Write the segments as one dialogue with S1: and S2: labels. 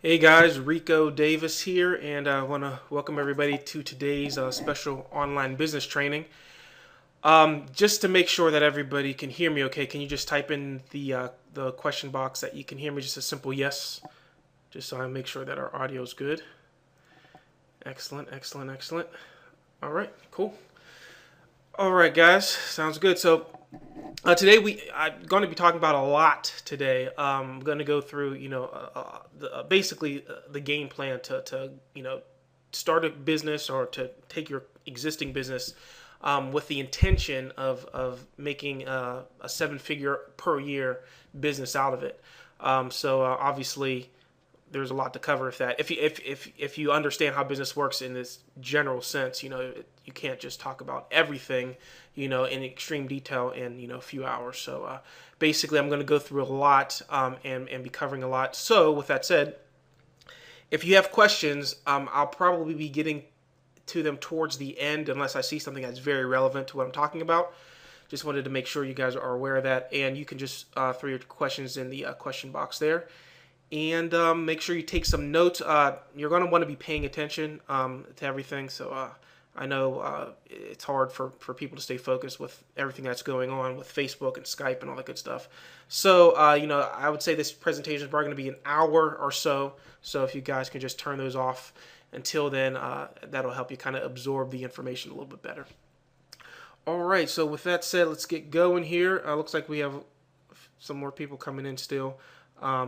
S1: Hey guys, Rico Davis here, and I want to welcome everybody to today's special online business training. Just to make sure that everybody can hear me okay, can you just type in the question box that you can hear me, just a simple yes, just so I make sure that our audio is good. Excellent, excellent, excellent. All right, cool. All right, guys, sounds good. So today I'm going to be talking about a lot today. I'm going to go through basically the game plan to start a business or to take your existing business with the intention of making a seven-figure per year business out of it. Obviously there's a lot to cover if that if you understand how business works in this general sense, you can't just talk about everything in extreme detail in a few hours. Basically I'm going to go through a lot, and be covering a lot. So with that said, if you have questions, I'll probably be getting to them towards the end unless I see something that's very relevant to what I'm talking about. Just wanted to make sure you guys are aware of that, and you can just throw your questions in the question box there, and make sure you take some notes. You're going to want to be paying attention to everything. I know it's hard for people to stay focused with everything that's going on with Facebook and Skype and all that good stuff. I would say this presentation is probably going to be an hour or so. So if you guys can just turn those off until then, that'll help you kind of absorb the information a little bit better. All right, so with that said, let's get going here. Looks like we have some more people coming in still. I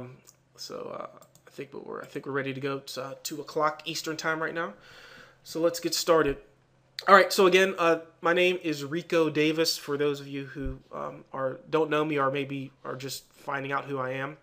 S1: think we're ready to go. It's 2 o'clock Eastern time right now. So let's get started. All right. So again, my name is Rico Davis. For those of you who don't know me or maybe are just finding out who I am,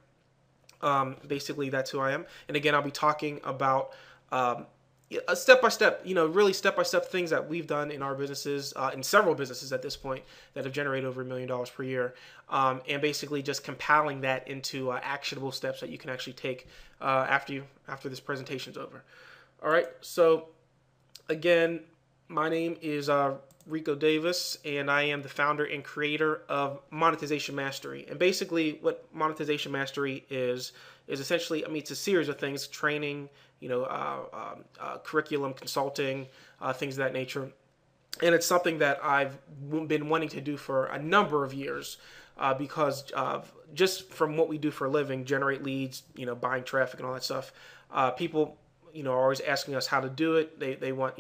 S1: basically that's who I am. And again, I'll be talking about a step-by-step, really step-by-step things that we've done in our businesses, in several businesses at this point that have generated over $1 million per year, and basically just compiling that into actionable steps that you can actually take after this presentation's over. All right. So again, my name is Rico Davis, and I am the founder and creator of Monetization Mastery. And basically, what Monetization Mastery is essentially, it's a series of things: training, curriculum, consulting, things of that nature. And it's something that I've been wanting to do for a number of years, because just from what we do for a living, generate leads, buying traffic and all that stuff. People, are always asking us how to do it. They want,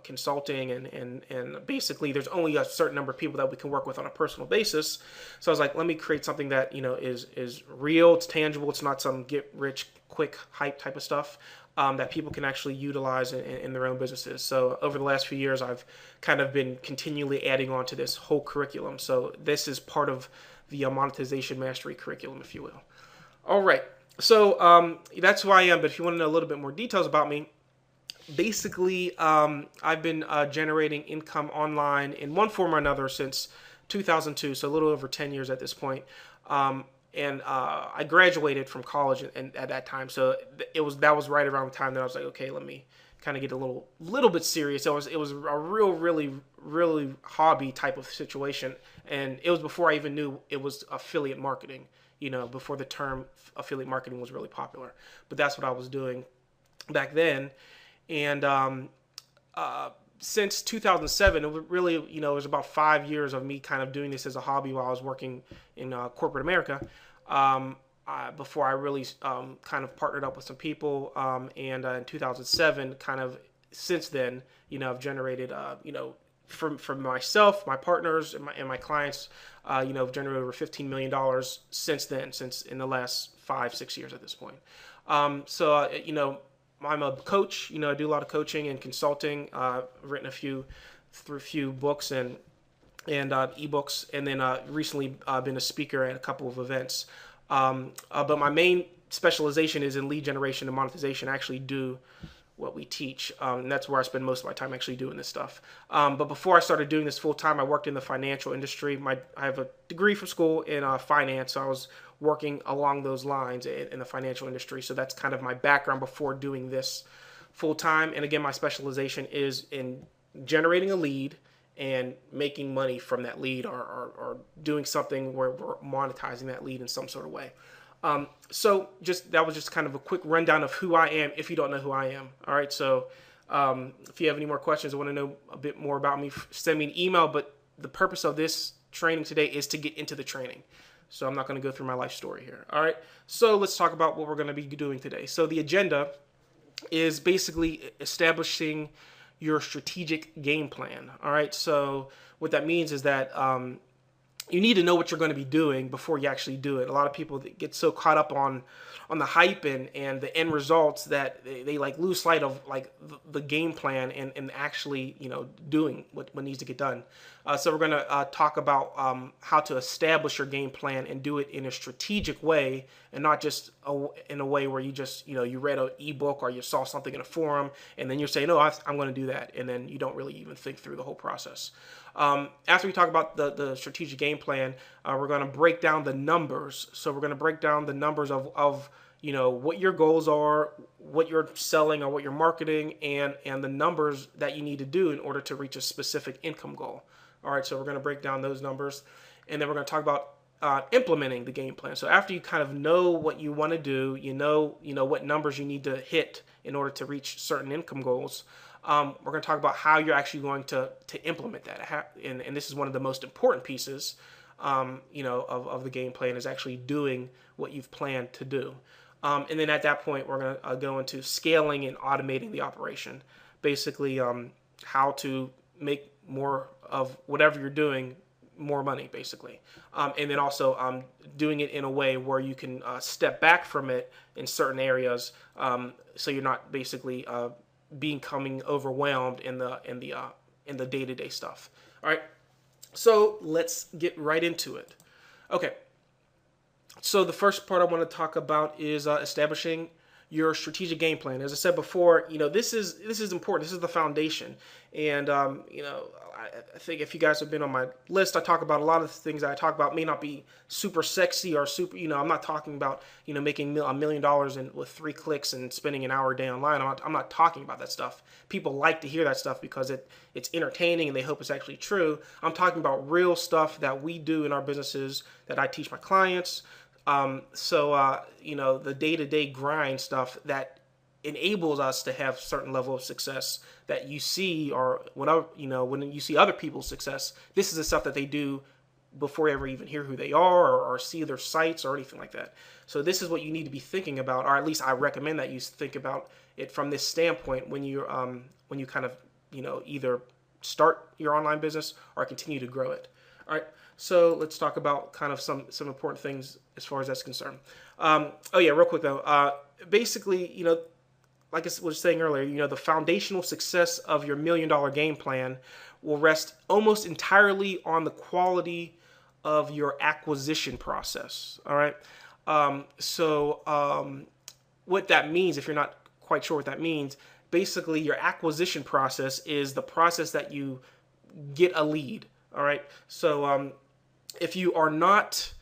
S1: consulting, and basically there's only a certain number of people that we can work with on a personal basis. So I was like, let me create something that is real, it's tangible, it's not some get rich quick hype type of stuff, that people can actually utilize in their own businesses. So over the last few years, I've kind of been continually adding on to this whole curriculum. So this is part of the Monetization Mastery curriculum, if you will. All right. So that's who I am. But if you want to know a little bit more details about me, basically, I've been generating income online in one form or another since 2002, so a little over 10 years at this point. I graduated from college at that time, so that was right around the time that I was like, okay, let me kind of get a little bit serious. It was a really hobby type of situation, and it was before I even knew it was affiliate marketing. Before the term affiliate marketing was really popular, but that's what I was doing back then. And since 2007, it really, it was about 5 years of me kind of doing this as a hobby while I was working in corporate America, before I really kind of partnered up with some people. And in 2007, kind of since then, I've generated, from myself, my partners, and my clients, I've generated over $15 million since then, since in the last 5-6 years at this point. I'm a coach. I do a lot of coaching and consulting. I've written a few books and ebooks, and then recently been a speaker at a couple of events. But my main specialization is in lead generation and monetization. I actually do what we teach, and that's where I spend most of my time actually doing this stuff. But before I started doing this full time, I worked in the financial industry. I have a degree from school in finance, so I was working along those lines in the financial industry. So that's kind of my background before doing this full time. And again, my specialization is in generating a lead and making money from that lead, or doing something where we're monetizing that lead in some sort of way. So that was just kind of a quick rundown of who I am if you don't know who I am. All right. So if you have any more questions or want to know a bit more about me, send me an email. But the purpose of this training today is to get into the training. So I'm not going to go through my life story here. All right. So let's talk about what we're going to be doing today. So the agenda is basically establishing your strategic game plan. All right. So what that means is that you need to know what you're going to be doing before you actually do it. A lot of people get so caught up on the hype and the end results that they like lose sight of like the game plan and actually, you know, doing what needs to get done. So we're going to talk about how to establish your game plan and do it in a strategic way, and not just in a way where you just, you know, you read an ebook or you saw something in a forum and then you're saying, no, I'm going to do that. And then you don't really even think through the whole process. After we talk about the strategic game plan, we're going to break down the numbers. So we're going to break down the numbers of you know, what your goals are, what you're selling or what you're marketing, and the numbers that you need to do in order to reach a specific income goal. All right, so we're going to break down those numbers, and then we're going to talk about implementing the game plan. So after you kind of know what you want to do, you know what numbers you need to hit in order to reach certain income goals. We're going to talk about how you're actually going to implement that, and this is one of the most important pieces, you know, of the game plan, is actually doing what you've planned to do. And then at that point, we're going to go into scaling and automating the operation. Basically, how to make more of whatever you're doing more money, basically. And then also doing it in a way where you can step back from it in certain areas, so you're not basically becoming overwhelmed in the day-to-day stuff. All right. So let's get right into it. Okay. So the first part I want to talk about is establishing your strategic game plan. As I said before, you know, this is important. This is the foundation. And you know, I think if you guys have been on my list, I talk about a lot of the things that I talk about may not be super sexy or super, you know, I'm not talking about, you know, making $1 million with 3 clicks and spending an hour a day online. I'm not talking about that stuff. People like to hear that stuff because it's entertaining and they hope it's actually true. I'm talking about real stuff that we do in our businesses that I teach my clients. You know, the day-to-day grind stuff that enables us to have certain level of success that you see, or whenever, you know, when you see other people's success, this is the stuff that they do before you ever even hear who they are or see their sites or anything like that. So this is what you need to be thinking about, or at least I recommend that you think about it from this standpoint when you kind of, you know, either start your online business or continue to grow it. All right. So let's talk about kind of some important things as far as that's concerned. Oh yeah, real quick though. Basically, you know, like I was saying earlier, you know, the foundational success of your $1 million game plan will rest almost entirely on the quality of your acquisition process. All right. What that means, if you're not quite sure what that means, basically your acquisition process is the process that you get a lead. All right. So if you are not,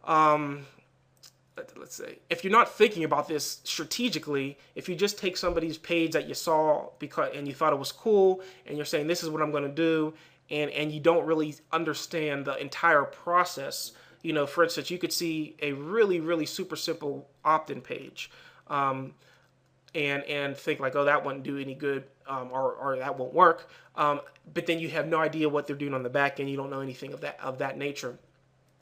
S1: let's say, if you're not thinking about this strategically, if you just take somebody's page that you saw and you thought it was cool, and you're saying this is what I'm going to do, and you don't really understand the entire process. You know, for instance, you could see a really, really super simple opt-in page, and think like, oh, that wouldn't do any good, or that won't work. But then you have no idea what they're doing on the back end. You don't know anything of that nature.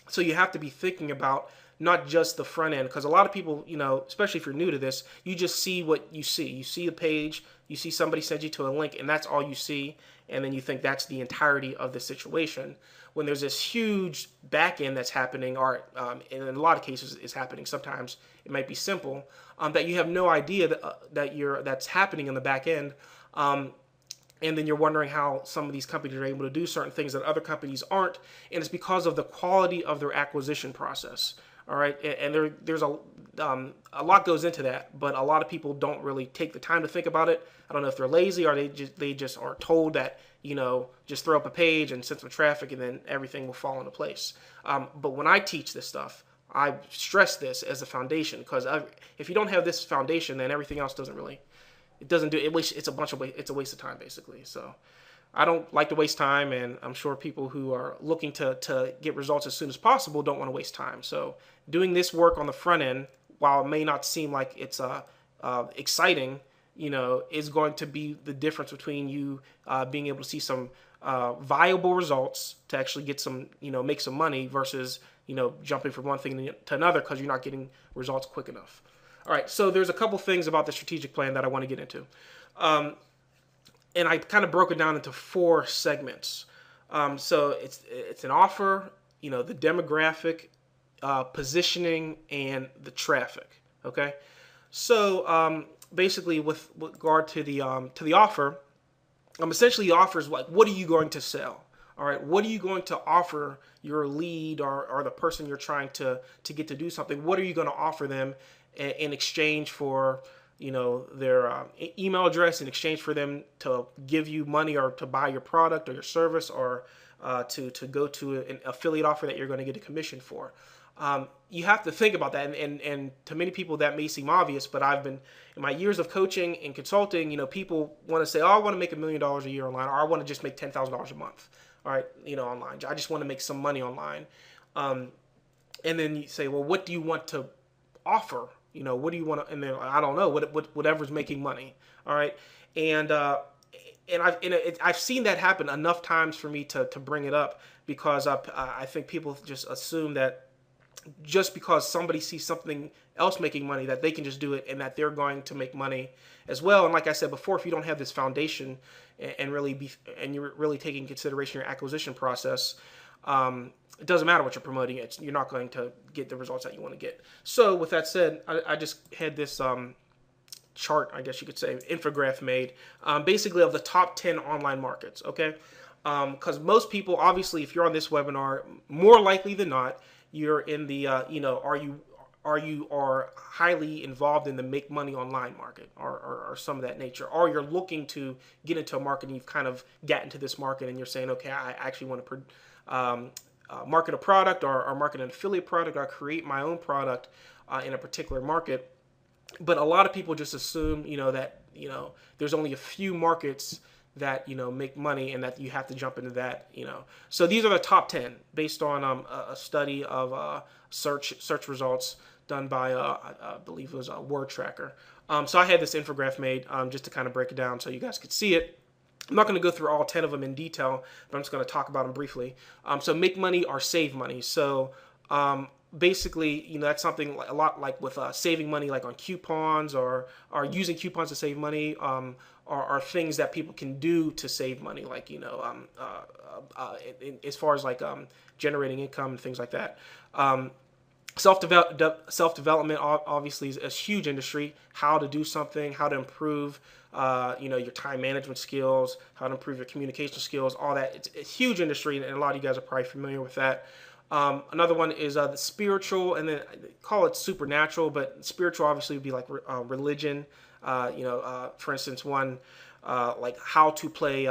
S1: So you have to be thinking about not just the front end, because a lot of people, you know, especially if you're new to this, you just see what you see. You see the page, you see somebody send you to a link, and that's all you see, and then you think that's the entirety of the situation. When there's this huge back end that's happening, or in a lot of cases is happening. Sometimes it might be simple, that you have no idea that's happening in the back end. And then you're wondering how some of these companies are able to do certain things that other companies aren't, and it's because of the quality of their acquisition process. All right, and there's a lot goes into that, but a lot of people don't really take the time to think about it. I don't know if they're lazy or they just are told that, you know, just throw up a page and send some traffic and then everything will fall into place. But when I teach this stuff, I stress this as a foundation, because if you don't have this foundation, then everything else doesn't really. It doesn't do it. It's a waste of time, basically. So, I don't like to waste time, and I'm sure people who are looking to get results as soon as possible don't want to waste time. So doing this work on the front end, while it may not seem like it's exciting, is going to be the difference between you being able to see some viable results to actually get some, make some money versus, jumping from one thing to another because you're not getting results quick enough. All right, so there's a couple things about the strategic plan that I want to get into. And I kind of broke it down into 4 segments. So it's an offer, the demographic, positioning, and the traffic. Okay, so basically, with regard to the offer, essentially the offer is like, what are you going to sell? All right, what are you going to offer your lead or the person you're trying to get to do something? What are you going to offer them in exchange for their email address, in exchange for them to give you money or to buy your product or your service, or to go to an affiliate offer that you're going to get a commission for? You have to think about that, and to many people that may seem obvious, but I've been, in my years of coaching and consulting, people want to say, oh, I want to make $1 million a year online, or I want to just make $10,000 a month, all right, online. I just want to make some money online. And then you say, well, what do you want to offer? What do you want to, and then I don't know, whatever's making money. All right. And I've seen that happen enough times for me to bring it up, because I think people just assume that just because somebody sees something else making money, that they can just do it and that they're going to make money as well. And like I said before, if you don't have this foundation and you're really taking into consideration your acquisition process, it doesn't matter what you're promoting. You're not going to get the results that you want to get. So with that said, I just had this chart, I guess you could say, infograph made, basically of the top 10 online markets. Okay, because most people, obviously, if you're on this webinar, more likely than not, you're in the are highly involved in the make money online market, or some of that nature, or you're looking to get into a market and you've kind of gotten to this market and you're saying, okay, I actually want to market a product, or market an affiliate product, or create my own product in a particular market. But a lot of people just assume, that, there's only a few markets that, make money, and that you have to jump into that, So these are the top 10 based on a study of search results done by, I believe it was a Word Tracker. So I had this infograph made just to kind of break it down so you guys could see it. I'm not going to go through all 10 of them in detail, but I'm just going to talk about them briefly. So make money or save money. So basically, that's something a lot like with saving money, like on coupons, or using coupons to save money, are things that people can do to save money, like, as far as like generating income and things like that. Self-development obviously is a huge industry. How to do something, how to improve your time management skills, how to improve your communication skills, all that. It's a huge industry, and a lot of you guys are probably familiar with that. Another one is the spiritual, and then call it supernatural, but spiritual obviously would be like religion. For instance, one like how to play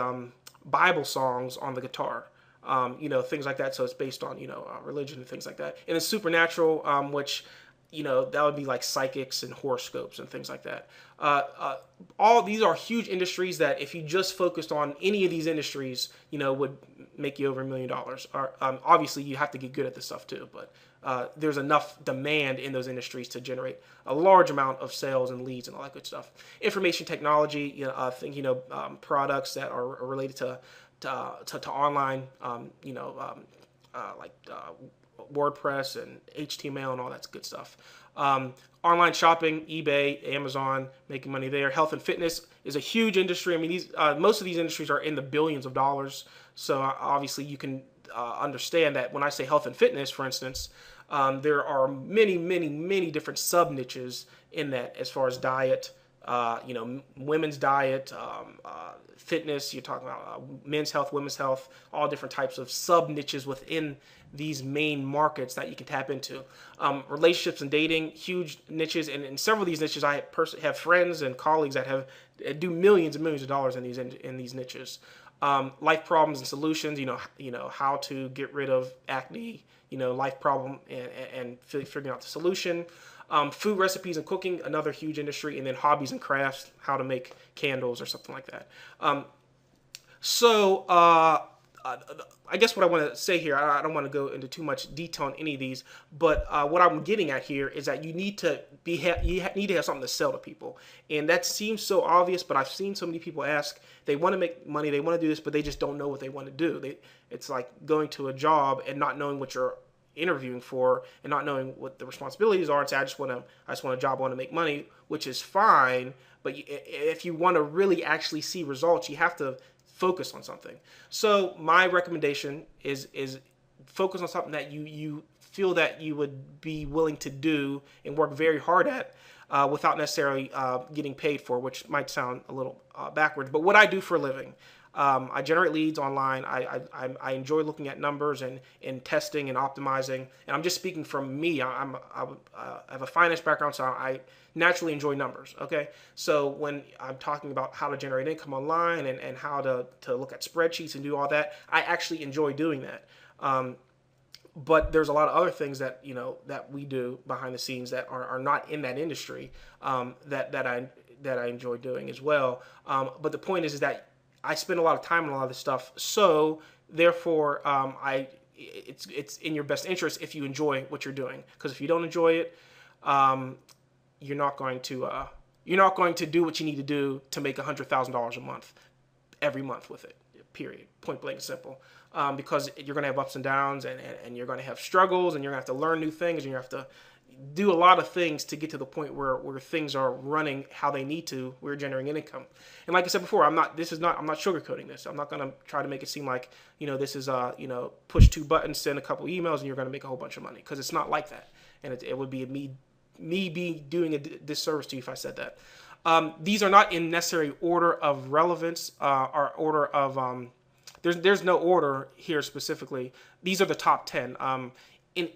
S1: Bible songs on the guitar. Things like that. So it's based on, religion and things like that. And it's supernatural, which, that would be like psychics and horoscopes and things like that. All these are huge industries that if you just focused on any of these industries, would make you over $1 million. Obviously, you have to get good at this stuff too, but there's enough demand in those industries to generate a large amount of sales and leads and all that good stuff. Information technology, products that are related to online, like WordPress and HTML and all that good stuff. Online shopping, eBay, Amazon, making money there. Health and fitness is a huge industry. I mean, most of these industries are in the billions of dollars. So obviously you can understand that when I say health and fitness, for instance, there are many, many, many different sub niches in that, as far as diet, women's diet, fitness. You're talking about men's health, women's health, all different types of sub niches within these main markets that you can tap into. Relationships and dating, huge niches, and in several of these niches, I have friends and colleagues that do millions and millions of dollars in these niches. Life problems and solutions, how to get rid of acne, life problem, and figuring out the solution. Food recipes and cooking, another huge industry, and then hobbies and crafts, how to make candles or something like that. So, I guess what I want to say here, I don't want to go into too much detail on any of these, but what I'm getting at here is that you need to need to have something to sell to people, and that seems so obvious. But I've seen so many people ask, they want to make money, they want to do this, but they just don't know what they want to do. It's like going to a job and not knowing what you're interviewing for and not knowing what the responsibilities are and say, I just want a job, I want to make money, which is fine. But if you want to really actually see results, you have to focus on something. So my recommendation is focus on something that you feel that you would be willing to do and work very hard at without necessarily getting paid for, which might sound a little backwards. But what I do for a living, I generate leads online. I enjoy looking at numbers and testing and optimizing. And I'm just speaking from me. I have a finance background, so I naturally enjoy numbers. Okay, so when I'm talking about how to generate income online and how to look at spreadsheets and do all that, I actually enjoy doing that. But there's a lot of other things that that we do behind the scenes that are not in that industry that I enjoy doing as well. But the point is that I spend a lot of time on a lot of this stuff, so therefore it's in your best interest if you enjoy what you're doing. Because if you don't enjoy it, you're not going to do what you need to do to make $100,000 a month every month with it. Period. Point blank simple. Because you're going to have ups and downs, and you're going to have struggles, and you're going to have to learn new things, and you have to do a lot of things to get to the point where things are running how they need to. We're generating income. And like I said before, I'm not sugarcoating this. I'm not going to try to make it seem like, this is push 2 buttons, send a couple emails, and you're going to make a whole bunch of money, because it's not like that. And it would be me be doing a disservice to you if I said that. These are not in necessary order of relevance or order of there's no order here specifically. These are the top 10. In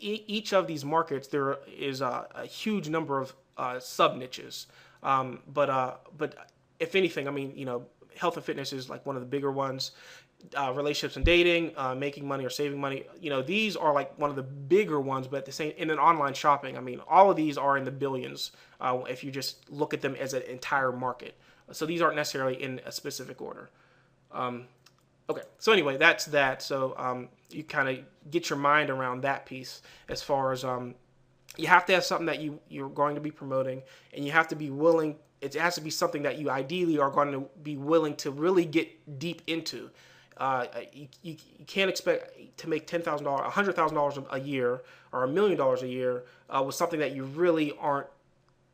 S1: each of these markets, there is a huge number of sub niches. But if anything, I mean, health and fitness is like one of the bigger ones. Relationships and dating, making money or saving money, these are like one of the bigger ones. But at the same, in an online shopping, I mean, all of these are in the billions if you just look at them as an entire market. So these aren't necessarily in a specific order. Okay, so anyway, that's that. So you kind of get your mind around that piece as far as you have to have something that you're going to be promoting, and you have to be willing. It has to be something that you ideally are going to be willing to really get deep into. You can't expect to make $10,000, $100,000 a year, or $1 million a year with something that you really aren't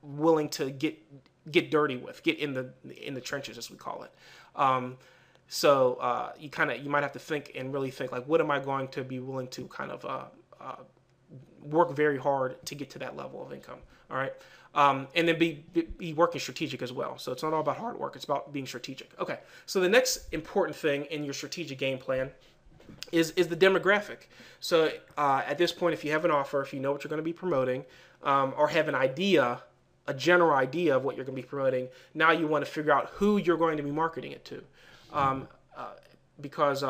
S1: willing to get dirty with, get in the trenches, as we call it. So you might have to think and really think, like, what am I going to be willing to kind of work very hard to get to that level of income? All right. And then be working strategic as well. So it's not all about hard work. It's about being strategic. Okay. So the next important thing in your strategic game plan is the demographic. So at this point, if you have an offer, if you know what you're going to be promoting, or have an idea, a general idea of what you're going to be promoting, now you want to figure out who you're going to be marketing it to. Because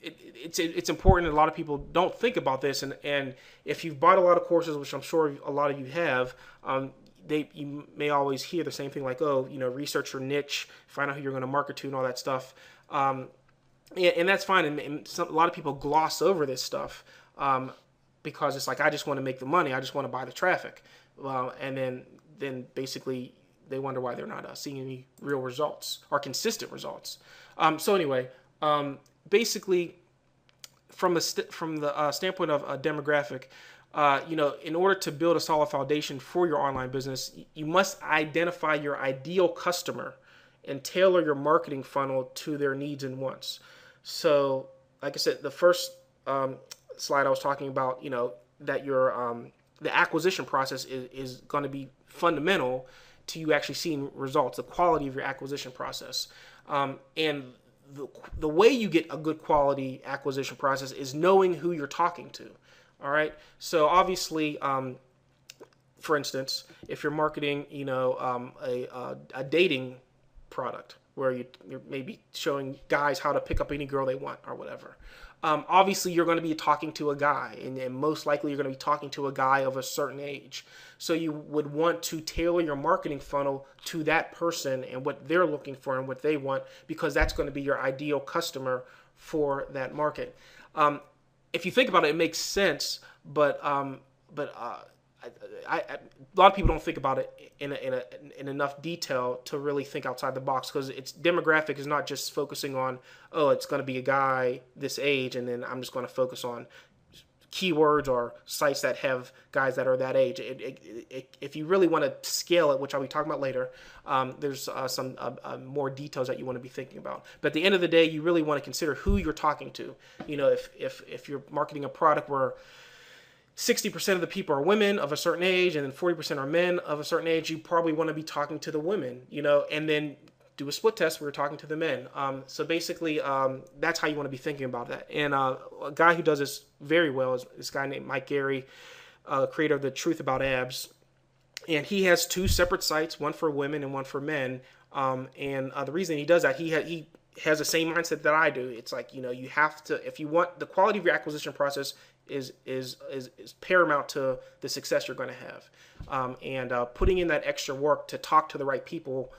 S1: it's important. A lot of people don't think about this, and if you've bought a lot of courses, which I'm sure a lot of you have, you may always hear the same thing, like, research your niche, find out who you're going to market to, and all that stuff. And that's fine. And a lot of people gloss over this stuff because it's like, I just want to make the money, I just want to buy the traffic, and then basically they wonder why they're not seeing any real results or consistent results. So anyway, basically, from the standpoint of a demographic, in order to build a solid foundation for your online business, you must identify your ideal customer and tailor your marketing funnel to their needs and wants. So, like I said, the first slide I was talking about, that the acquisition process is going to be fundamental to you actually seeing results, the quality of your acquisition process. And the way you get a good quality acquisition process is knowing who you're talking to. All right. So obviously, for instance, if you're marketing, a dating product, where you're maybe showing guys how to pick up any girl they want or whatever. Obviously, you're going to be talking to a guy, and most likely you're going to be talking to a guy of a certain age. So you would want to tailor your marketing funnel to that person and what they're looking for and what they want, because that's going to be your ideal customer for that market. If you think about it, it makes sense, but a lot of people don't think about it in enough detail to really think outside the box, because its demographic is not just focusing on, oh, it's going to be a guy this age, and then I'm just going to focus on keywords or sites that have guys that are that age. If you really want to scale it, which I'll be talking about later, there's some more details that you want to be thinking about. But at the end of the day, you really want to consider who you're talking to. You know, if you're marketing a product where 60% of the people are women of a certain age, and then 40% are men of a certain age, you probably want to be talking to the women, you know, and then do a split test where you're talking to the men. So basically, that's how you want to be thinking about that. And a guy who does this very well is this guy named Mike Gary, creator of The Truth About Abs. And he has two separate sites, one for women and one for men. And the reason he does that, he has the same mindset that I do. It's like, you know, you have to, if you want, the quality of your acquisition process is paramount to the success you're going to have. And putting in that extra work to talk to the right people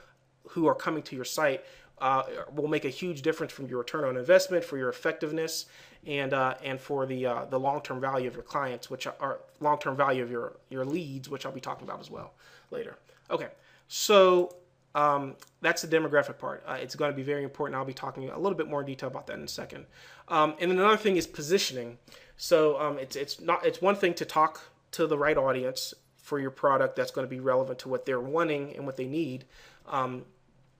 S1: who are coming to your site will make a huge difference from your return on investment, for your effectiveness, and for the long-term value of your clients, which are long-term value of your leads, which I'll be talking about as well later. Okay, so that's the demographic part. It's going to be very important. I'll be talking a little bit more in detail about that in a second. And then another thing is positioning. So it's one thing to talk to the right audience for your product that's going to be relevant to what they're wanting and what they need.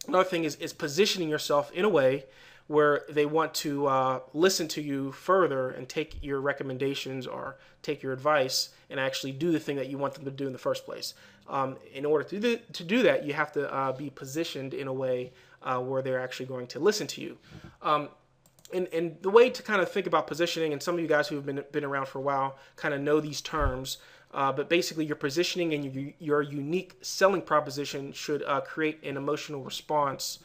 S1: Another thing is positioning yourself in a way where they want to listen to you further and take your recommendations or take your advice and actually do the thing that you want them to do in the first place. In order to do that, you have to be positioned in a way where they're actually going to listen to you. And the way to kind of think about positioning, and some of you guys who have been around for a while kind of know these terms, but basically your positioning and your unique selling proposition should create an emotional response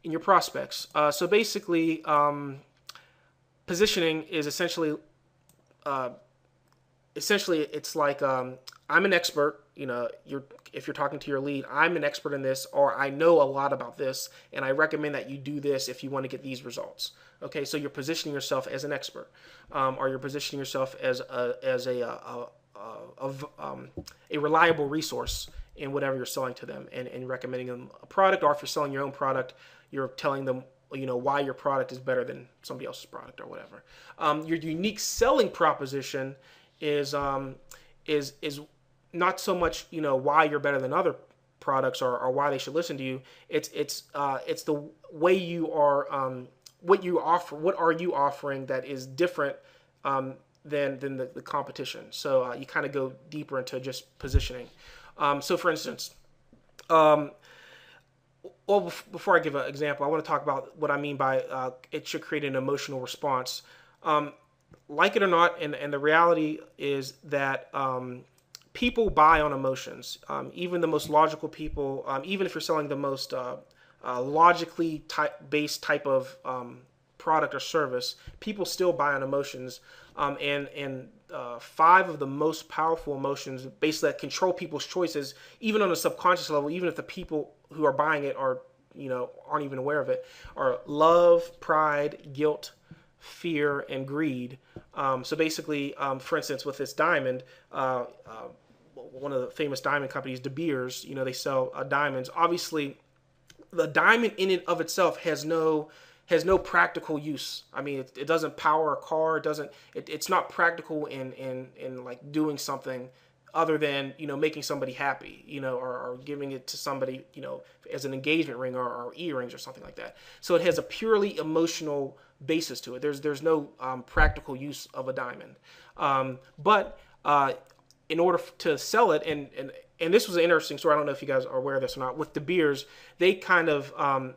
S1: in your prospects. So basically, positioning is essentially it's like I'm an expert. You know, if you're talking to your lead, I'm an expert in this, or I know a lot about this, and I recommend that you do this if you want to get these results. Okay, so you're positioning yourself as an expert, or you're positioning yourself as a reliable resource in whatever you're selling to them, and recommending them a product. Or if you're selling your own product, you're telling them, you know, why your product is better than somebody else's product or whatever. Your unique selling proposition is not so much, you know, why you're better than other products or why they should listen to you. It's the way you are, what you offer. What are you offering that is different than the competition? So you kind of go deeper into just positioning. So for instance, well, before I give an example, I want to talk about what I mean by it should create an emotional response. Like it or not, and the reality is that people buy on emotions. Even the most logical people, even if you're selling the most logically based type of product or service, people still buy on emotions. And 5 of the most powerful emotions, basically, that control people's choices, even on a subconscious level, even if the people who are buying it are, you know, aren't even aware of it, are love, pride, guilt, fear, and greed. So basically, for instance, with this diamond, one of the famous diamond companies, De Beers, you know, they sell diamonds. Obviously, the diamond in and of itself has no practical use. I mean, it doesn't power a car. It's not practical in like doing something other than, you know, making somebody happy, you know, or giving it to somebody, you know, as an engagement ring or earrings or something like that. So it has a purely emotional basis to it. There's no practical use of a diamond. But in order to sell it, and this was an interesting story. I don't know if you guys are aware of this or not. With De Beers, they kind of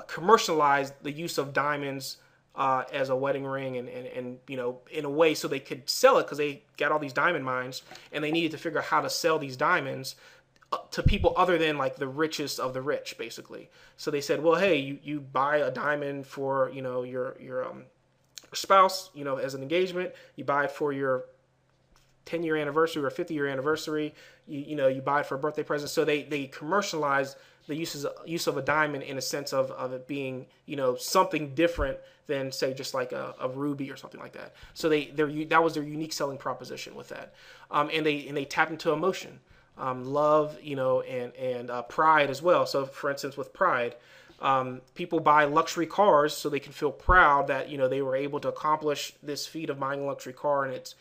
S1: commercialized the use of diamonds as a wedding ring, and you know, in a way so they could sell it, because they got all these diamond mines and they needed to figure out how to sell these diamonds to people other than like the richest of the rich, basically. So they said, well, hey, you buy a diamond for your spouse, as an engagement. You buy it for your 10-year anniversary or 50-year anniversary. You buy it for a birthday present. So they commercialize the use of a diamond in a sense of it being something different than say just like a ruby or something like that. So that was their unique selling proposition with that, and they tapped into emotion, love, and pride as well. So for instance, with pride, people buy luxury cars so they can feel proud that they were able to accomplish this feat of buying a luxury car, and it's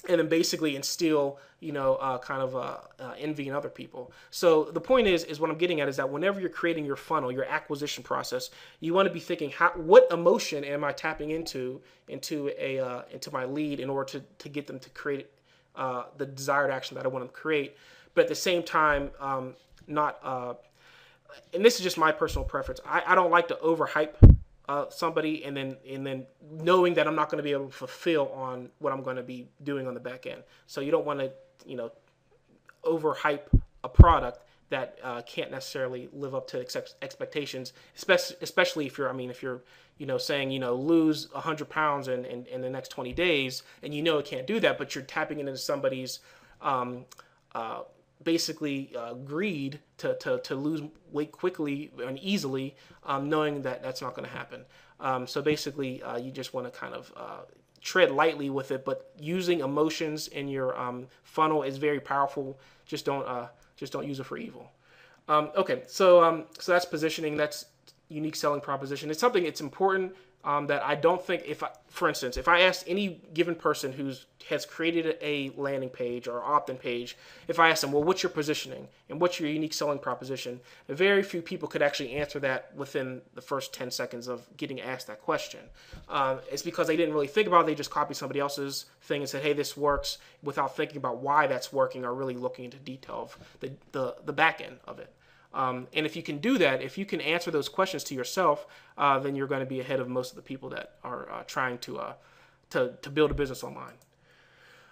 S1: and then basically instill, envy in other people. So the point is what I'm getting at is that whenever you're creating your funnel, your acquisition process, you want to be thinking, what emotion am I tapping into my lead in order to get them to create the desired action that I want them to create, but at the same time, not. And this is just my personal preference. I don't like to overhype somebody and then knowing that I'm not going to be able to fulfill on what I'm going to be doing on the back end. So you don't want to overhype a product that can't necessarily live up to expectations, especially if you're saying lose 100 pounds in the next 20 days, and it can't do that, but you're tapping into somebody's basically greed to lose weight quickly and easily, knowing that that's not going to happen. So basically, you just want to kind of tread lightly with it, but using emotions in your funnel is very powerful. Just don't use it for evil. Okay, so that's positioning. That's unique selling proposition. It's something. It's important that I don't think for instance, if I asked any given person who has created a landing page or opt-in page, if I asked them, well, what's your positioning and what's your unique selling proposition? Very few people could actually answer that within the first 10 seconds of getting asked that question. It's because they didn't really think about it. They just copied somebody else's thing and said, hey, this works, without thinking about why that's working or really looking into detail of the back end of it. And if you can do that, if you can answer those questions to yourself, then you're going to be ahead of most of the people that are trying to build a business online.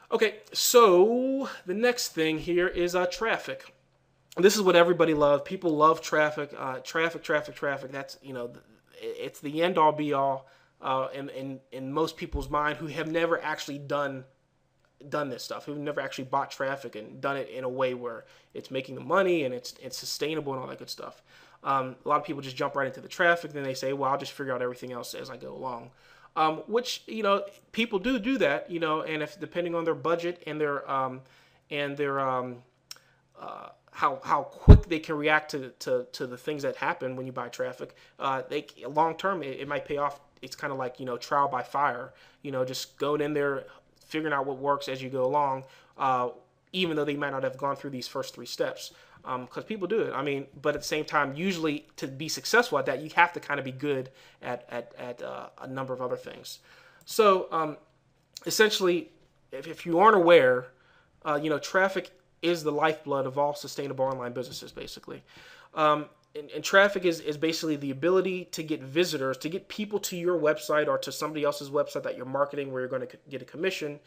S1: Okay, so the next thing here is traffic. This is what everybody loves. People love traffic. Traffic. That's it's the end all be all in most people's mind who have never actually done this stuff, who've never actually bought traffic and done it in a way where it's making them money and it's sustainable and all that good stuff. A lot of people just jump right into the traffic, then they say, well, I'll just figure out everything else as I go along. Which people do that, and if depending on their budget and their how quick they can react to the things that happen when you buy traffic, long term it might pay off. It's kind of like trial by fire, just going in there, figuring out what works as you go along, even though they might not have gone through these first 3 steps, because people do it. But at the same time, usually to be successful at that, you have to kind of be good at a number of other things. So essentially, if you aren't aware, traffic is the lifeblood of all sustainable online businesses, basically. And traffic is basically the ability to get visitors, to get people to your website or to somebody else's website that you're marketing where you're going to get a commission.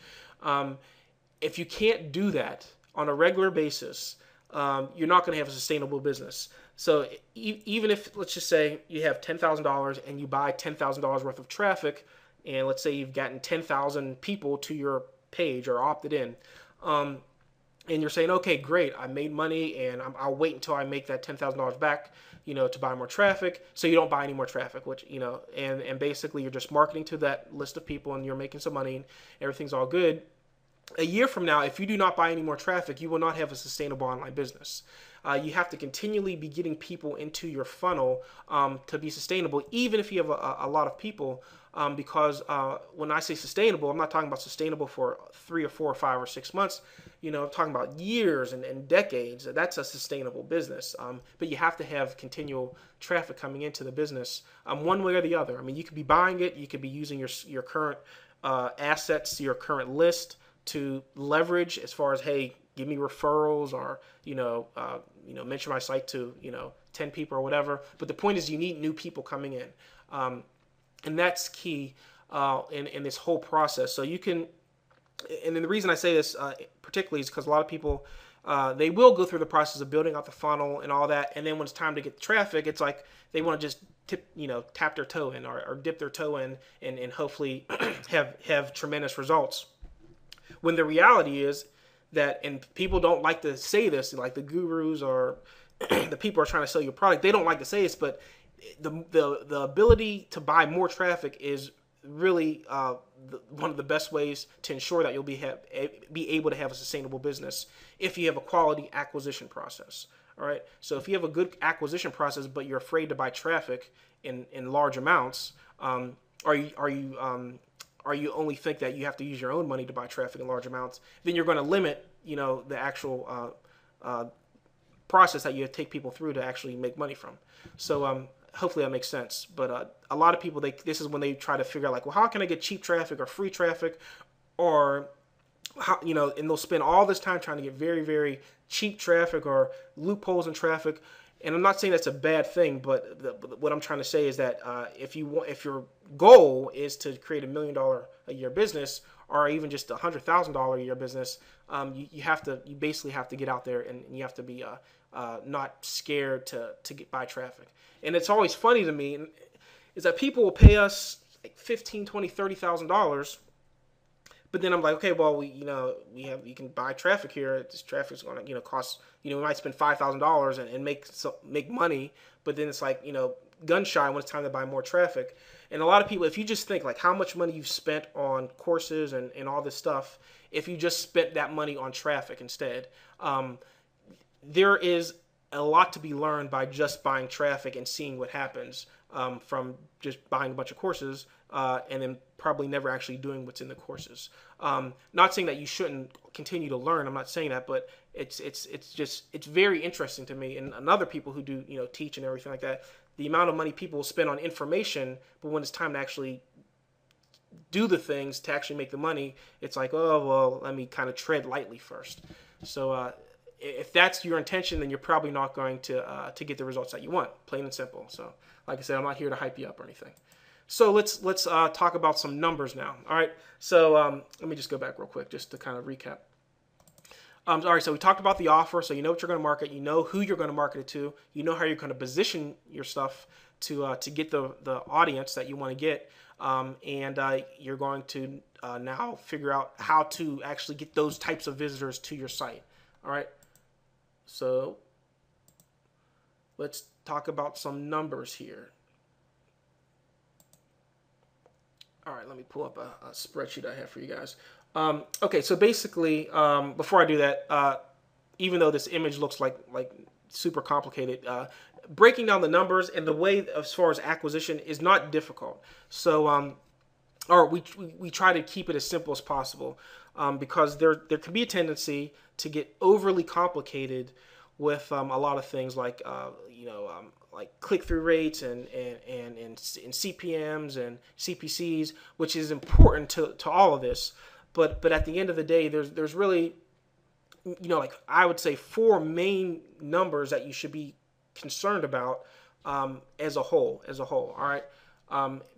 S1: If you can't do that on a regular basis, you're not going to have a sustainable business. So even if, let's just say, you have $10,000 and you buy $10,000 worth of traffic, and let's say you've gotten 10,000 people to your page or opted in, and you're saying, okay, great, I made money, and I'll wait until I make that $10,000 back, to buy more traffic. So you don't buy any more traffic, which, and basically you're just marketing to that list of people, and you're making some money, and everything's all good. A year from now, if you do not buy any more traffic, you will not have a sustainable online business. You have to continually be getting people into your funnel to be sustainable, even if you have a lot of people, because when I say sustainable, I'm not talking about sustainable for 3 or 4 or 5 or 6 months. I'm talking about years and decades. That's a sustainable business. But you have to have continual traffic coming into the business, one way or the other. You could be buying it. You could be using your current assets, your current list to leverage as far as, hey, give me referrals, or mention my site to 10 people or whatever. But the point is, you need new people coming in, and that's key in this whole process. So you can, and then the reason I say this particularly is because a lot of people they will go through the process of building out the funnel and all that, and then when it's time to get traffic, it's like they want to just tap their toe in, or dip their toe in, and hopefully have tremendous results. When the reality is that, and people don't like to say this, like the gurus or the people are trying to sell you a product, they don't like to say this, but the ability to buy more traffic is really one of the best ways to ensure that you'll be able to have a sustainable business if you have a quality acquisition process. All right. So if you have a good acquisition process, but you're afraid to buy traffic in large amounts, or you only think that you have to use your own money to buy traffic in large amounts, then you're going to limit, the actual process that you take people through to actually make money from. So hopefully that makes sense. But a lot of people, this is when they try to figure out, like, well, how can I get cheap traffic or free traffic, or how, and they'll spend all this time trying to get very, very cheap traffic or loopholes in traffic. And I'm not saying that's a bad thing, but what I'm trying to say is that if your goal is to create $1 million a year business, or even just $100,000 a year business, you basically have to get out there, and you have to be not scared to buy traffic. And it's always funny to me is that people will pay us like $15,000, $20,000, $30,000. But then I'm like, okay, well, you can buy traffic here. This traffic's going to, cost, we might spend $5,000 and make money. But then it's like, gun shy when it's time to buy more traffic. And a lot of people, if you just think like how much money you've spent on courses and all this stuff, if you just spent that money on traffic instead, there is a lot to be learned by just buying traffic and seeing what happens from just buying a bunch of courses and then probably never actually doing what's in the courses. Not saying that you shouldn't continue to learn. I'm not saying that, but it's very interesting to me and other people who do teach and everything like that. The amount of money people will spend on information, but when it's time to actually do the things to actually make the money, it's like, oh well, let me kind of tread lightly first. So if that's your intention, then you're probably not going to get the results that you want, plain and simple. So, like I said, I'm not here to hype you up or anything. So let's talk about some numbers now. All right. So let me just go back real quick just to kind of recap. All right. So we talked about the offer. So you know what you're going to market. You know who you're going to market it to. You know how you're going to position your stuff to get the audience that you want to get. And you're going to now figure out how to actually get those types of visitors to your site. All right. So let's talk about some numbers here. All right, let me pull up a spreadsheet I have for you guys. Okay, so basically, before I do that, even though this image looks like super complicated, breaking down the numbers and the way as far as acquisition is not difficult. So, or we try to keep it as simple as possible, because there can be a tendency to get overly complicated with a lot of things like like click-through rates and CPMs and CPCs, which is important to all of this. But at the end of the day, there's really, like I would say 4 main numbers that you should be concerned about as a whole. All right.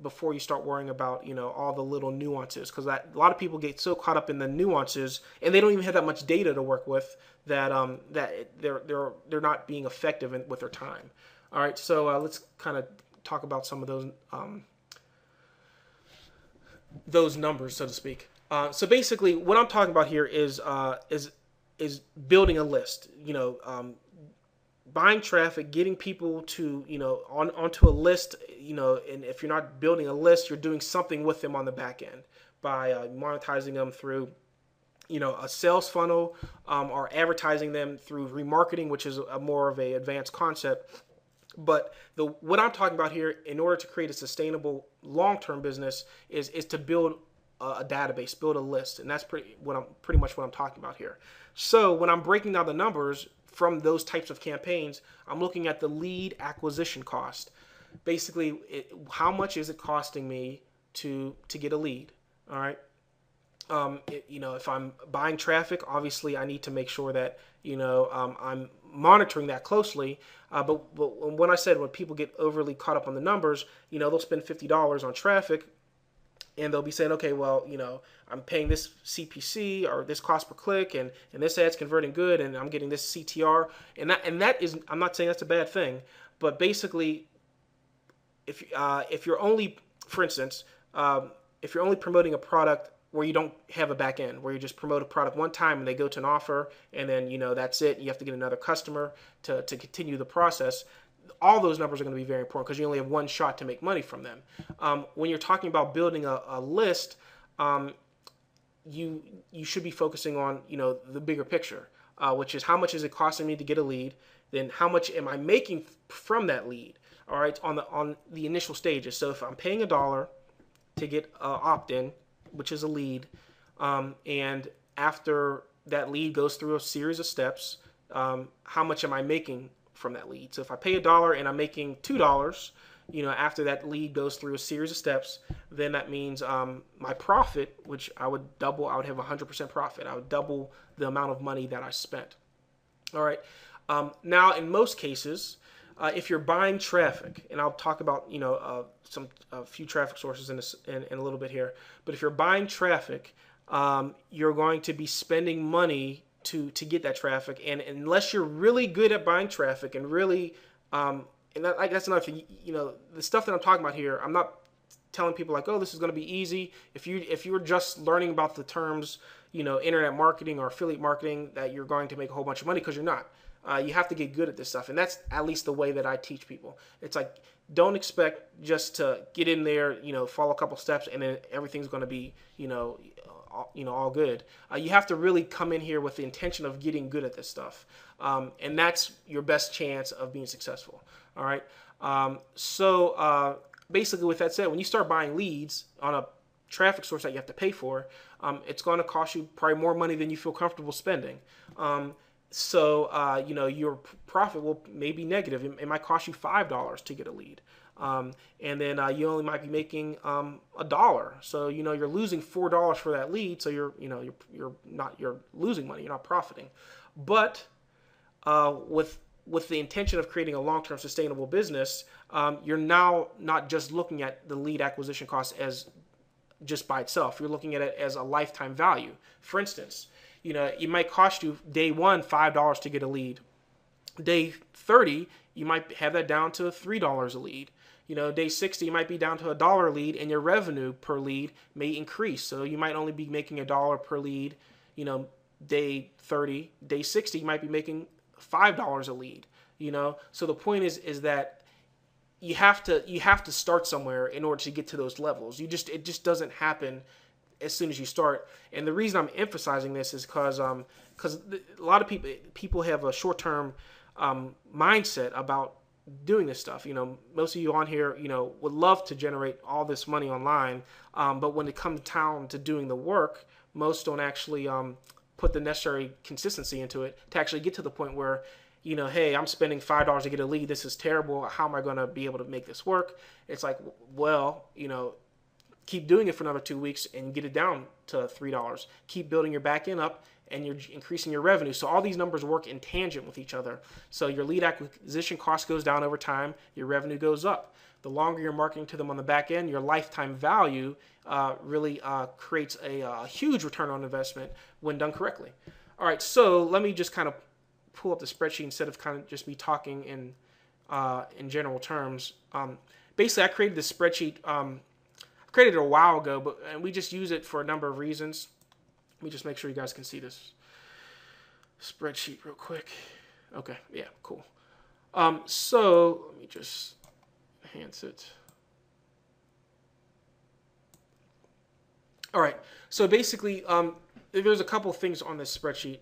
S1: Before you start worrying about all the little nuances, because a lot of people get so caught up in the nuances and they don't even have that much data to work with that they're not being effective with their time. All right, so let's kind of talk about some of those numbers, so to speak. So basically, what I'm talking about here is building a list. Buying traffic, getting people to onto a list. And if you're not building a list, you're doing something with them on the back end by monetizing them through a sales funnel, or advertising them through remarketing, which is a more of a advanced concept. But what I'm talking about here, in order to create a sustainable long-term business, is to build a database, build a list, and that's pretty much what I'm talking about here. So when I'm breaking down the numbers from those types of campaigns, I'm looking at the lead acquisition cost. Basically, how much is it costing me to get a lead? All right. If I'm buying traffic, obviously I need to make sure that I'm monitoring that closely. But when I said when people get overly caught up on the numbers, they'll spend $50 on traffic, and they'll be saying, okay, well, I'm paying this CPC or this cost per click, and this ad's converting good, and I'm getting this CTR, and that is, I'm not saying that's a bad thing, but basically, if you're only, for instance, if you're only promoting a product where you don't have a back end, where you just promote a product one time and they go to an offer, and then that's it. You have to get another customer to continue the process. All those numbers are going to be very important because you only have one shot to make money from them. When you're talking about building a list, you should be focusing on the bigger picture, which is how much is it costing me to get a lead, then how much am I making from that lead. All right, on the initial stages. So if I'm paying $1 to get opt-in, which is a lead, and after that lead goes through a series of steps, how much am I making from that lead? So if I pay $1 and I'm making $2, after that lead goes through a series of steps, then that means my profit, which I would double. I would have 100% profit. I would double the amount of money that I spent. All right. Now, in most cases, if you're buying traffic, and I'll talk about a few traffic sources in a little bit here, but if you're buying traffic, you're going to be spending money to get that traffic, and unless you're really good at buying traffic and really that's another thing. The stuff that I'm talking about here, I'm not telling people like, oh, this is going to be easy. If you're just learning about the terms, internet marketing or affiliate marketing, that you're going to make a whole bunch of money, because you're not. You have to get good at this stuff, and that's at least the way that I teach people. It's like, don't expect just to get in there, follow a couple steps, and then everything's going to be, all good. You have to really come in here with the intention of getting good at this stuff, and that's your best chance of being successful. All right. So basically, with that said, when you start buying leads on a traffic source that you have to pay for, it's going to cost you probably more money than you feel comfortable spending. So your profit will maybe negative. It might cost you $5 to get a lead, and then you only might be making $1. So you're losing $4 for that lead. So you're losing money. You're not profiting. But with the intention of creating a long-term sustainable business, you're now not just looking at the lead acquisition cost as just by itself. You're looking at it as a lifetime value. For instance, it might cost you day one $5 to get a lead. Day 30, you might have that down to $3 a lead. Day 60, you might be down to $1 a lead, and your revenue per lead may increase. So you might only be making $1 per lead. Day 30, day 60, you might be making $5 a lead. So the point is that you have to start somewhere in order to get to those levels. It just doesn't happen as soon as you start. And the reason I'm emphasizing this is because a lot of people have a short-term mindset about doing this stuff. Most of you on here, would love to generate all this money online, but when it comes down to doing the work, most don't actually put the necessary consistency into it to actually get to the point where, hey, I'm spending $5 to get a lead. This is terrible. How am I going to be able to make this work? It's like, well, keep doing it for another 2 weeks and get it down to $3. Keep building your back end up, and you're increasing your revenue. So all these numbers work in tangent with each other. So your lead acquisition cost goes down over time. Your revenue goes up. The longer you're marketing to them on the back end, your lifetime value really creates a huge return on investment when done correctly. All right, so let me just kind of pull up the spreadsheet instead of kind of just me talking in general terms. Basically, I created this spreadsheet. Created it a while ago, and we just use it for a number of reasons. Let me just make sure you guys can see this spreadsheet real quick. Okay, yeah, cool. So let me just enhance it. All right, so basically, there's a couple of things on this spreadsheet,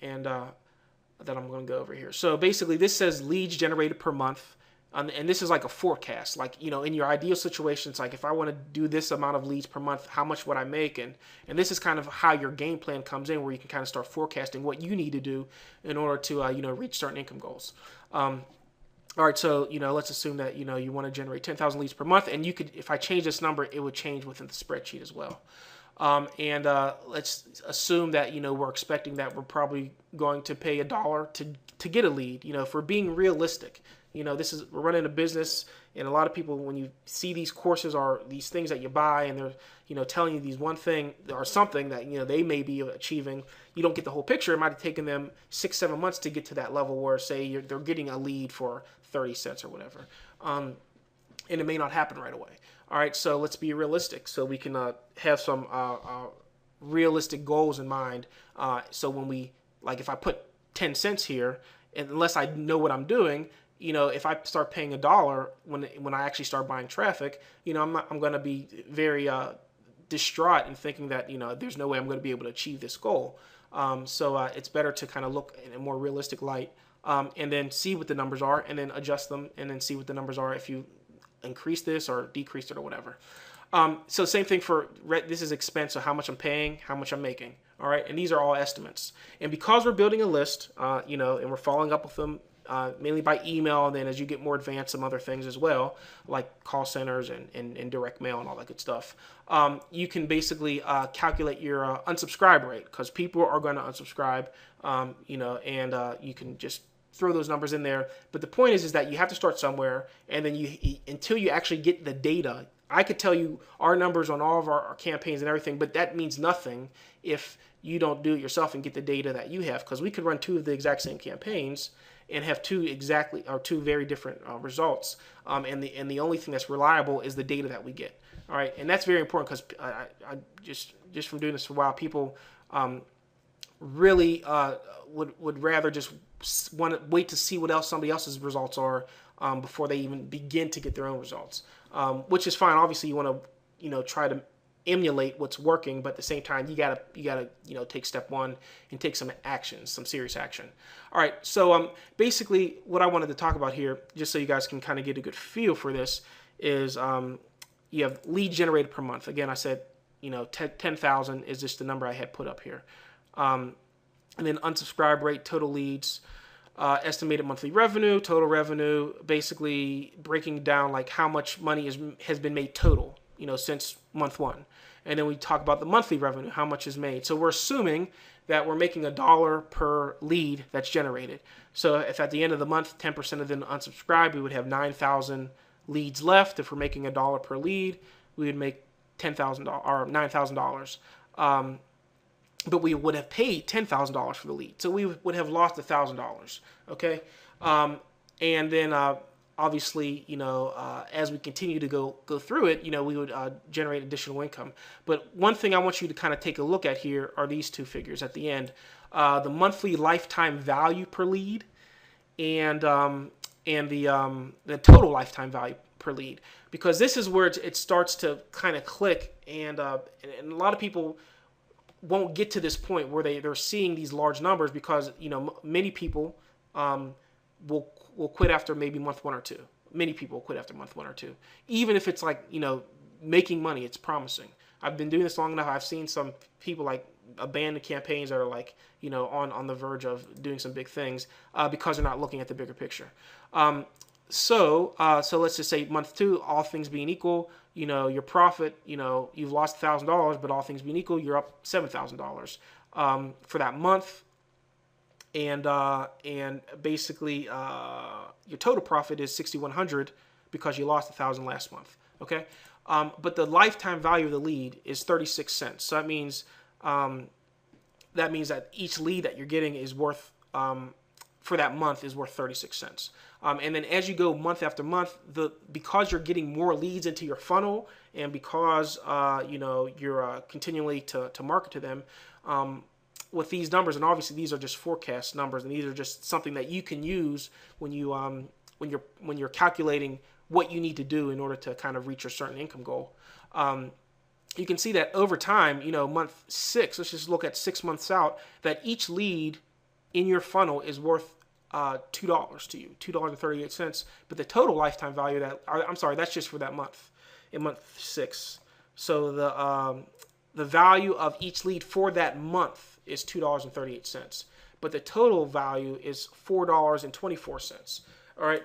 S1: and that I'm going to go over here. So basically, this says leads generated per month. And this is like a forecast, like, in your ideal situation, it's like, if I want to do this amount of leads per month, how much would I make? And this is kind of how your game plan comes in, where you can kind of start forecasting what you need to do in order to, reach certain income goals. All right, so, let's assume that, you want to generate 10,000 leads per month, and you could, if I change this number, it would change within the spreadsheet as well. Let's assume that, we're expecting that we're probably going to pay $1 to get a lead, if we're being realistic. We're running a business, and a lot of people, when you see these courses or these things that you buy, and they're telling you these one thing or something that they may be achieving, you don't get the whole picture. It might have taken them 6-7 months to get to that level where, say, they're getting a lead for 30 cents or whatever, and it may not happen right away. All right, so let's be realistic, so we can have some realistic goals in mind. So when if I put 10 cents here, unless I know what I'm doing, if I start paying $1 when I actually start buying traffic, I'm going to be very distraught and thinking that there's no way I'm going to be able to achieve this goal. So it's better to kind of look in a more realistic light, and then see what the numbers are, and then adjust them, and then see what the numbers are if you increase this or decrease it or whatever. So same thing for this is expense, so how much I'm paying, how much I'm making. All right, and these are all estimates. And because we're building a list, and we're following up with them mainly by email, and then as you get more advanced, some other things as well, like call centers and direct mail and all that good stuff. You can basically calculate your unsubscribe rate, because people are going to unsubscribe, and you can just throw those numbers in there. But the point is that you have to start somewhere, and then until you actually get the data. I could tell you our numbers on all of our campaigns and everything, but that means nothing if you don't do it yourself and get the data that you have, because we could run two of the exact same campaigns and have two very different results. And the only thing that's reliable is the data that we get. All right, and that's very important, because I just from doing this for a while, people really would rather just want to wait to see what else somebody else's results are before they even begin to get their own results, which is fine. Obviously, you want to try to emulate what's working, but at the same time, you gotta take step one and take some action, some serious action. All right, so basically, what I wanted to talk about here, just so you guys can kind of get a good feel for this, is you have lead generated per month. Again, I said 10,000 is just the number I had put up here, and then unsubscribe rate, total leads. Estimated monthly revenue, total revenue, basically breaking down like how much money has been made total, since month one. And then we talk about the monthly revenue, how much is made. So we're assuming that we're making $1 per lead that's generated. So if at the end of the month, 10% of them unsubscribe, we would have 9,000 leads left. If we're making $1 per lead, we would make $10,000 or $9,000. But we would have paid $10,000 for the lead, so we would have lost $1,000. Okay, and then obviously, as we continue to go through it, we would generate additional income. But one thing I want you to kind of take a look at here are these two figures at the end: the monthly lifetime value per lead, and the total lifetime value per lead, because this is where it starts to kind of click, and a lot of people won't get to this point where they're seeing these large numbers, because many people will quit after maybe month one or two. Many people will quit after month one or two, even if it's like making money. It's promising. I've been doing this long enough. I've seen some people like abandon campaigns that are like on the verge of doing some big things because they're not looking at the bigger picture. So let's just say month two, all things being equal, your profit, you've lost $1,000, but all things being equal, you're up $7,000 for that month, and basically your total profit is $6,100 because you lost $1,000 last month. Okay, but the lifetime value of the lead is 36 cents. So that means that each lead that you're getting is worth for that month is worth 36 cents. And then as you go month after month, because you're getting more leads into your funnel, and because you're continually to market to them with these numbers, and obviously these are just forecast numbers, and these are just something that you can use when you're calculating what you need to do in order to kind of reach a certain income goal. You can see that over time, month 6, let's just look at 6 months out, that each lead in your funnel is worth $2 to you, $2.38. But the total lifetime value that's just for that month, in month 6. So the value of each lead for that month is $2.38. But the total value is $4.24. All right.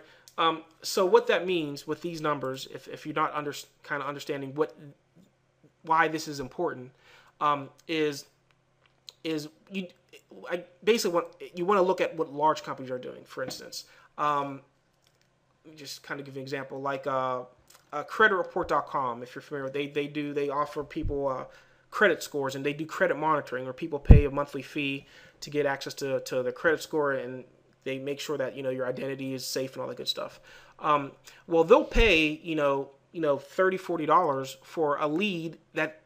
S1: So what that means with these numbers, if you're not kind of understanding why this is important, is you basically you want to look at what large companies are doing. For instance, just kind of give you an example, like creditreport.com. If you're familiar, they offer people credit scores, and they do credit monitoring, where people pay a monthly fee to get access to their credit score, and they make sure that your identity is safe and all that good stuff. Well, they'll pay $30-$40 for a lead that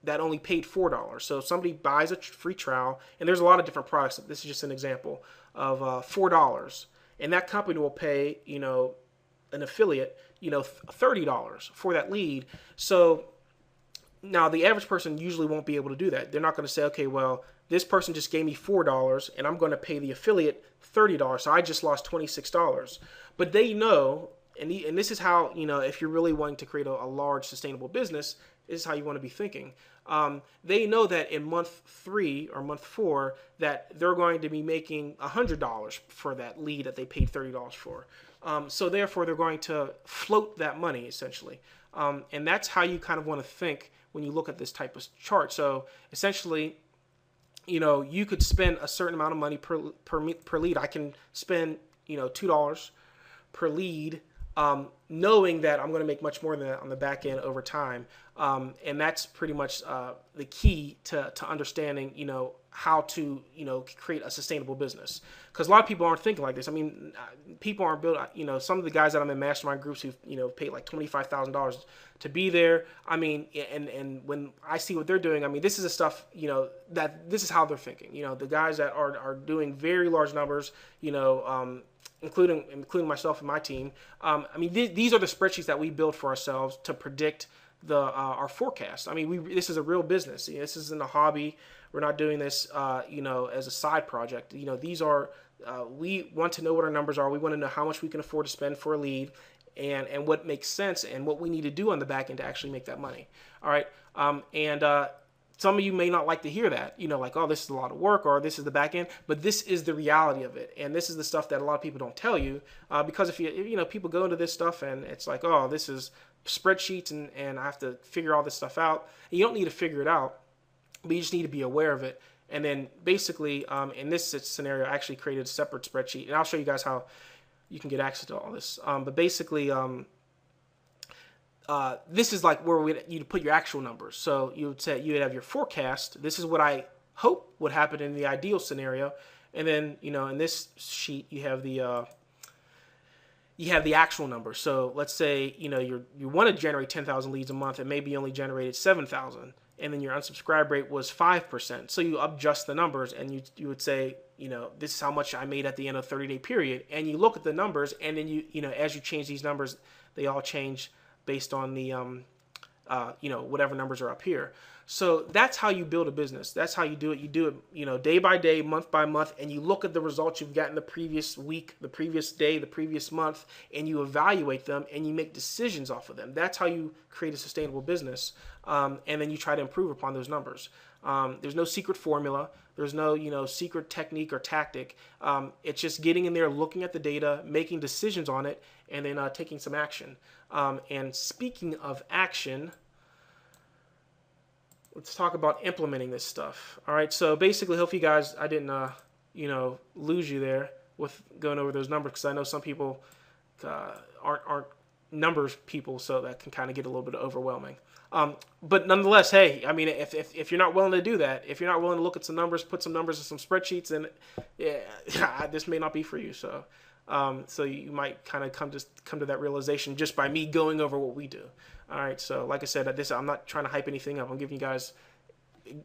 S1: that only paid $4. So if somebody buys a free trial, and there's a lot of different products. This is just an example of $4, and that company will pay an affiliate $30 for that lead. So now the average person usually won't be able to do that. They're not going to say, okay, well, this person just gave me $4 and I'm going to pay the affiliate $30, so I just lost $26. But they know, and this is how, if you're really wanting to create a large sustainable business, this is how you want to be thinking. They know that in month 3 or month 4 that they're going to be making $100 for that lead that they paid $30 for. So therefore, they're going to float that money, essentially. And that's how you kind of want to think when you look at this type of chart. So essentially, you could spend a certain amount of money per lead. I can spend, $2 per lead, knowing that I'm going to make much more than that on the back end over time. And that's pretty much the key to understanding, how to, create a sustainable business. Because a lot of people aren't thinking like this. I mean, people aren't built, some of the guys that I'm in mastermind groups who've, paid like $25,000 to be there. I mean, and when I see what they're doing, I mean, this is the stuff, that this is how they're thinking. The guys that are doing very large numbers, including myself and my team. I mean, these are the spreadsheets that we build for ourselves to predict our forecast. I mean, this is a real business. This isn't a hobby. We're not doing this, as a side project. These are, we want to know what our numbers are. We want to know how much we can afford to spend for a lead, and what makes sense, and what we need to do on the back end to actually make that money. All right. Some of you may not like to hear that, like, oh, this is a lot of work, or this is the back end, but this is the reality of it. And this is the stuff that a lot of people don't tell you, because if people go into this stuff and it's like, oh, this is spreadsheets and I have to figure all this stuff out. And you don't need to figure it out, but you just need to be aware of it. And then basically, in this scenario, I actually created a separate spreadsheet, and I'll show you guys how you can get access to all this. But basically, this is like where you'd put your actual numbers. So you would have your forecast. This is what I hope would happen in the ideal scenario. And then, in this sheet, you have the actual number. So let's say, you want to generate 10,000 leads a month, and maybe you only generated 7,000. And then your unsubscribe rate was 5%. So you adjust the numbers, and you would say, this is how much I made at the end of a 30-day period. And you look at the numbers, and then as you change these numbers, they all change based on the, whatever numbers are up here. So that's how you build a business. That's how you do it. You do it, day by day, month by month, and you look at the results you've gotten the previous week, the previous day, the previous month, and you evaluate them, and you make decisions off of them. That's how you create a sustainable business, and then you try to improve upon those numbers. There's no secret formula. There's no, secret technique or tactic. It's just getting in there, looking at the data, making decisions on it, and then taking some action. And speaking of action, let's talk about implementing this stuff. All right, so basically, hopefully, you guys, I didn't, lose you there with going over those numbers, because I know some people aren't numbers people, so that can kind of get a little bit overwhelming. But nonetheless, hey, I mean, if you're not willing to do that, if you're not willing to look at some numbers, put some numbers in some spreadsheets, then this may not be for you. So, so you might kind of come to that realization just by me going over what we do. All right. So, like I said, I'm not trying to hype anything up. I'm giving you guys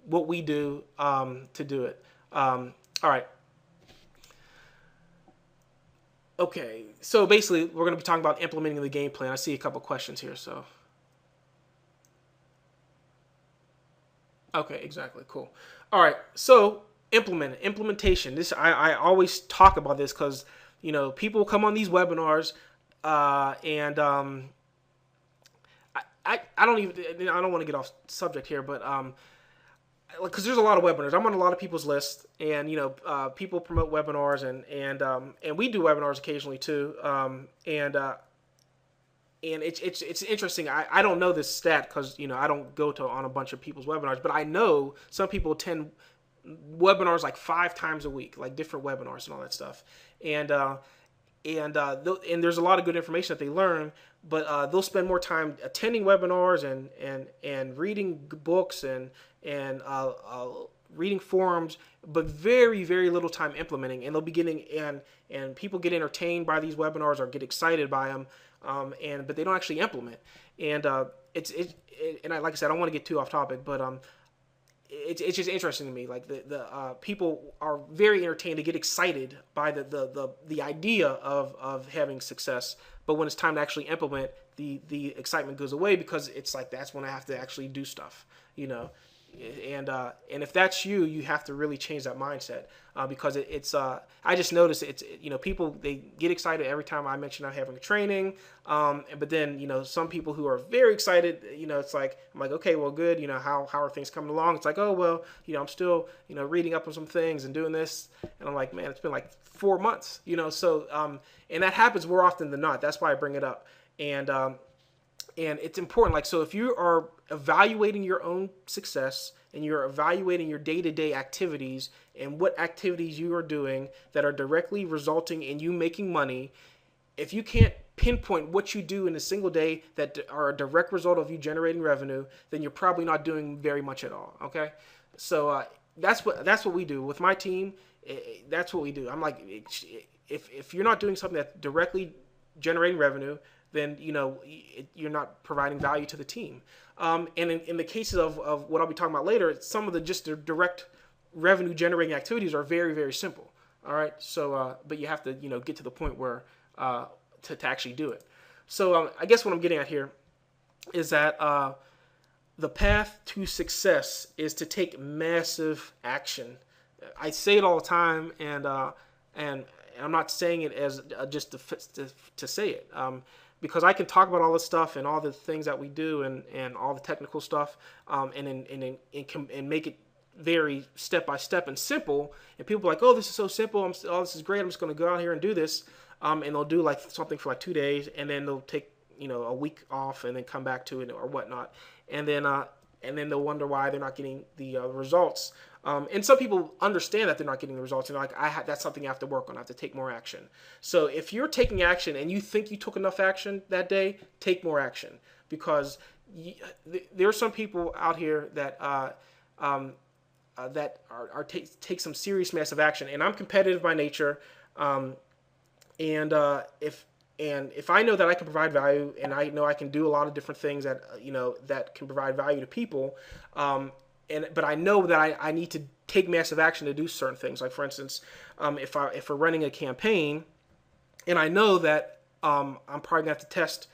S1: what we do to do it. All right. Okay. So basically, we're going to be talking about implementing the game plan. I see a couple questions here. So. Okay, exactly. Cool. All right. So implementation. I always talk about this because, people come on these webinars and I don't want to get off subject here, but because there's a lot of webinars. I'm on a lot of people's lists, and people promote webinars, and we do webinars occasionally too. And it's interesting. I don't know this stat because I don't go on a bunch of people's webinars, but I know some people attend webinars like 5 times a week, like different webinars and all that stuff. And and there's a lot of good information that they learn, but they'll spend more time attending webinars and reading books and reading forums, but very, very little time implementing. And they'll be getting and people get entertained by these webinars or get excited by them, but they don't actually implement. And like I said, I don't want to get too off topic, but it's just interesting to me. Like the people are very entertained. They get excited by the idea of having success, but when it's time to actually implement, the excitement goes away, because it's like that's when I have to actually do stuff, you know. And if that's you, you have to really change that mindset, because I just noticed people, they get excited every time I mention I'm having a training, but then some people who are very excited, it's like I'm like, okay, well, good, how are things coming along? It's like, oh well, I'm still reading up on some things and doing this, and I'm like, man, it's been like 4 months, so and that happens more often than not. That's why I bring it up. And it's important. Like, so if you are evaluating your own success and you're evaluating your day-to-day activities and what activities you are doing that are directly resulting in you making money, if you can't pinpoint what you do in a single day that are a direct result of you generating revenue, then you're probably not doing very much at all. Okay, so that's what we do with my team. That's what we do. I'm like, if you're not doing something that's directly generating revenue, then you're not providing value to the team. And in the cases of what I'll be talking about later, some of the direct revenue generating activities are very, very simple. All right, so but you have to get to the point where to actually do it. So I guess what I'm getting at here is that the path to success is to take massive action. I say it all the time, and I'm not saying it as just to say it. Because I can talk about all this stuff and all the things that we do and all the technical stuff, and make it very step by step and simple. And people are like, oh, this is so simple. This is great. I'm just going to go out here and do this. And they'll do like something for like 2 days, and then they'll take a week off and then come back to it or whatnot. And then they'll wonder why they're not getting the results. And some people understand that they're not getting the results, and like, that's something I have to work on. I have to take more action. So if you're taking action and you think you took enough action that day, take more action, because there are some people out here that take some serious massive action. And I'm competitive by nature, and if I know that I can provide value, and I know I can do a lot of different things that that can provide value to people, but I know that I need to take massive action to do certain things. Like, for instance, if we're running a campaign, and I know that I'm probably gonna have to test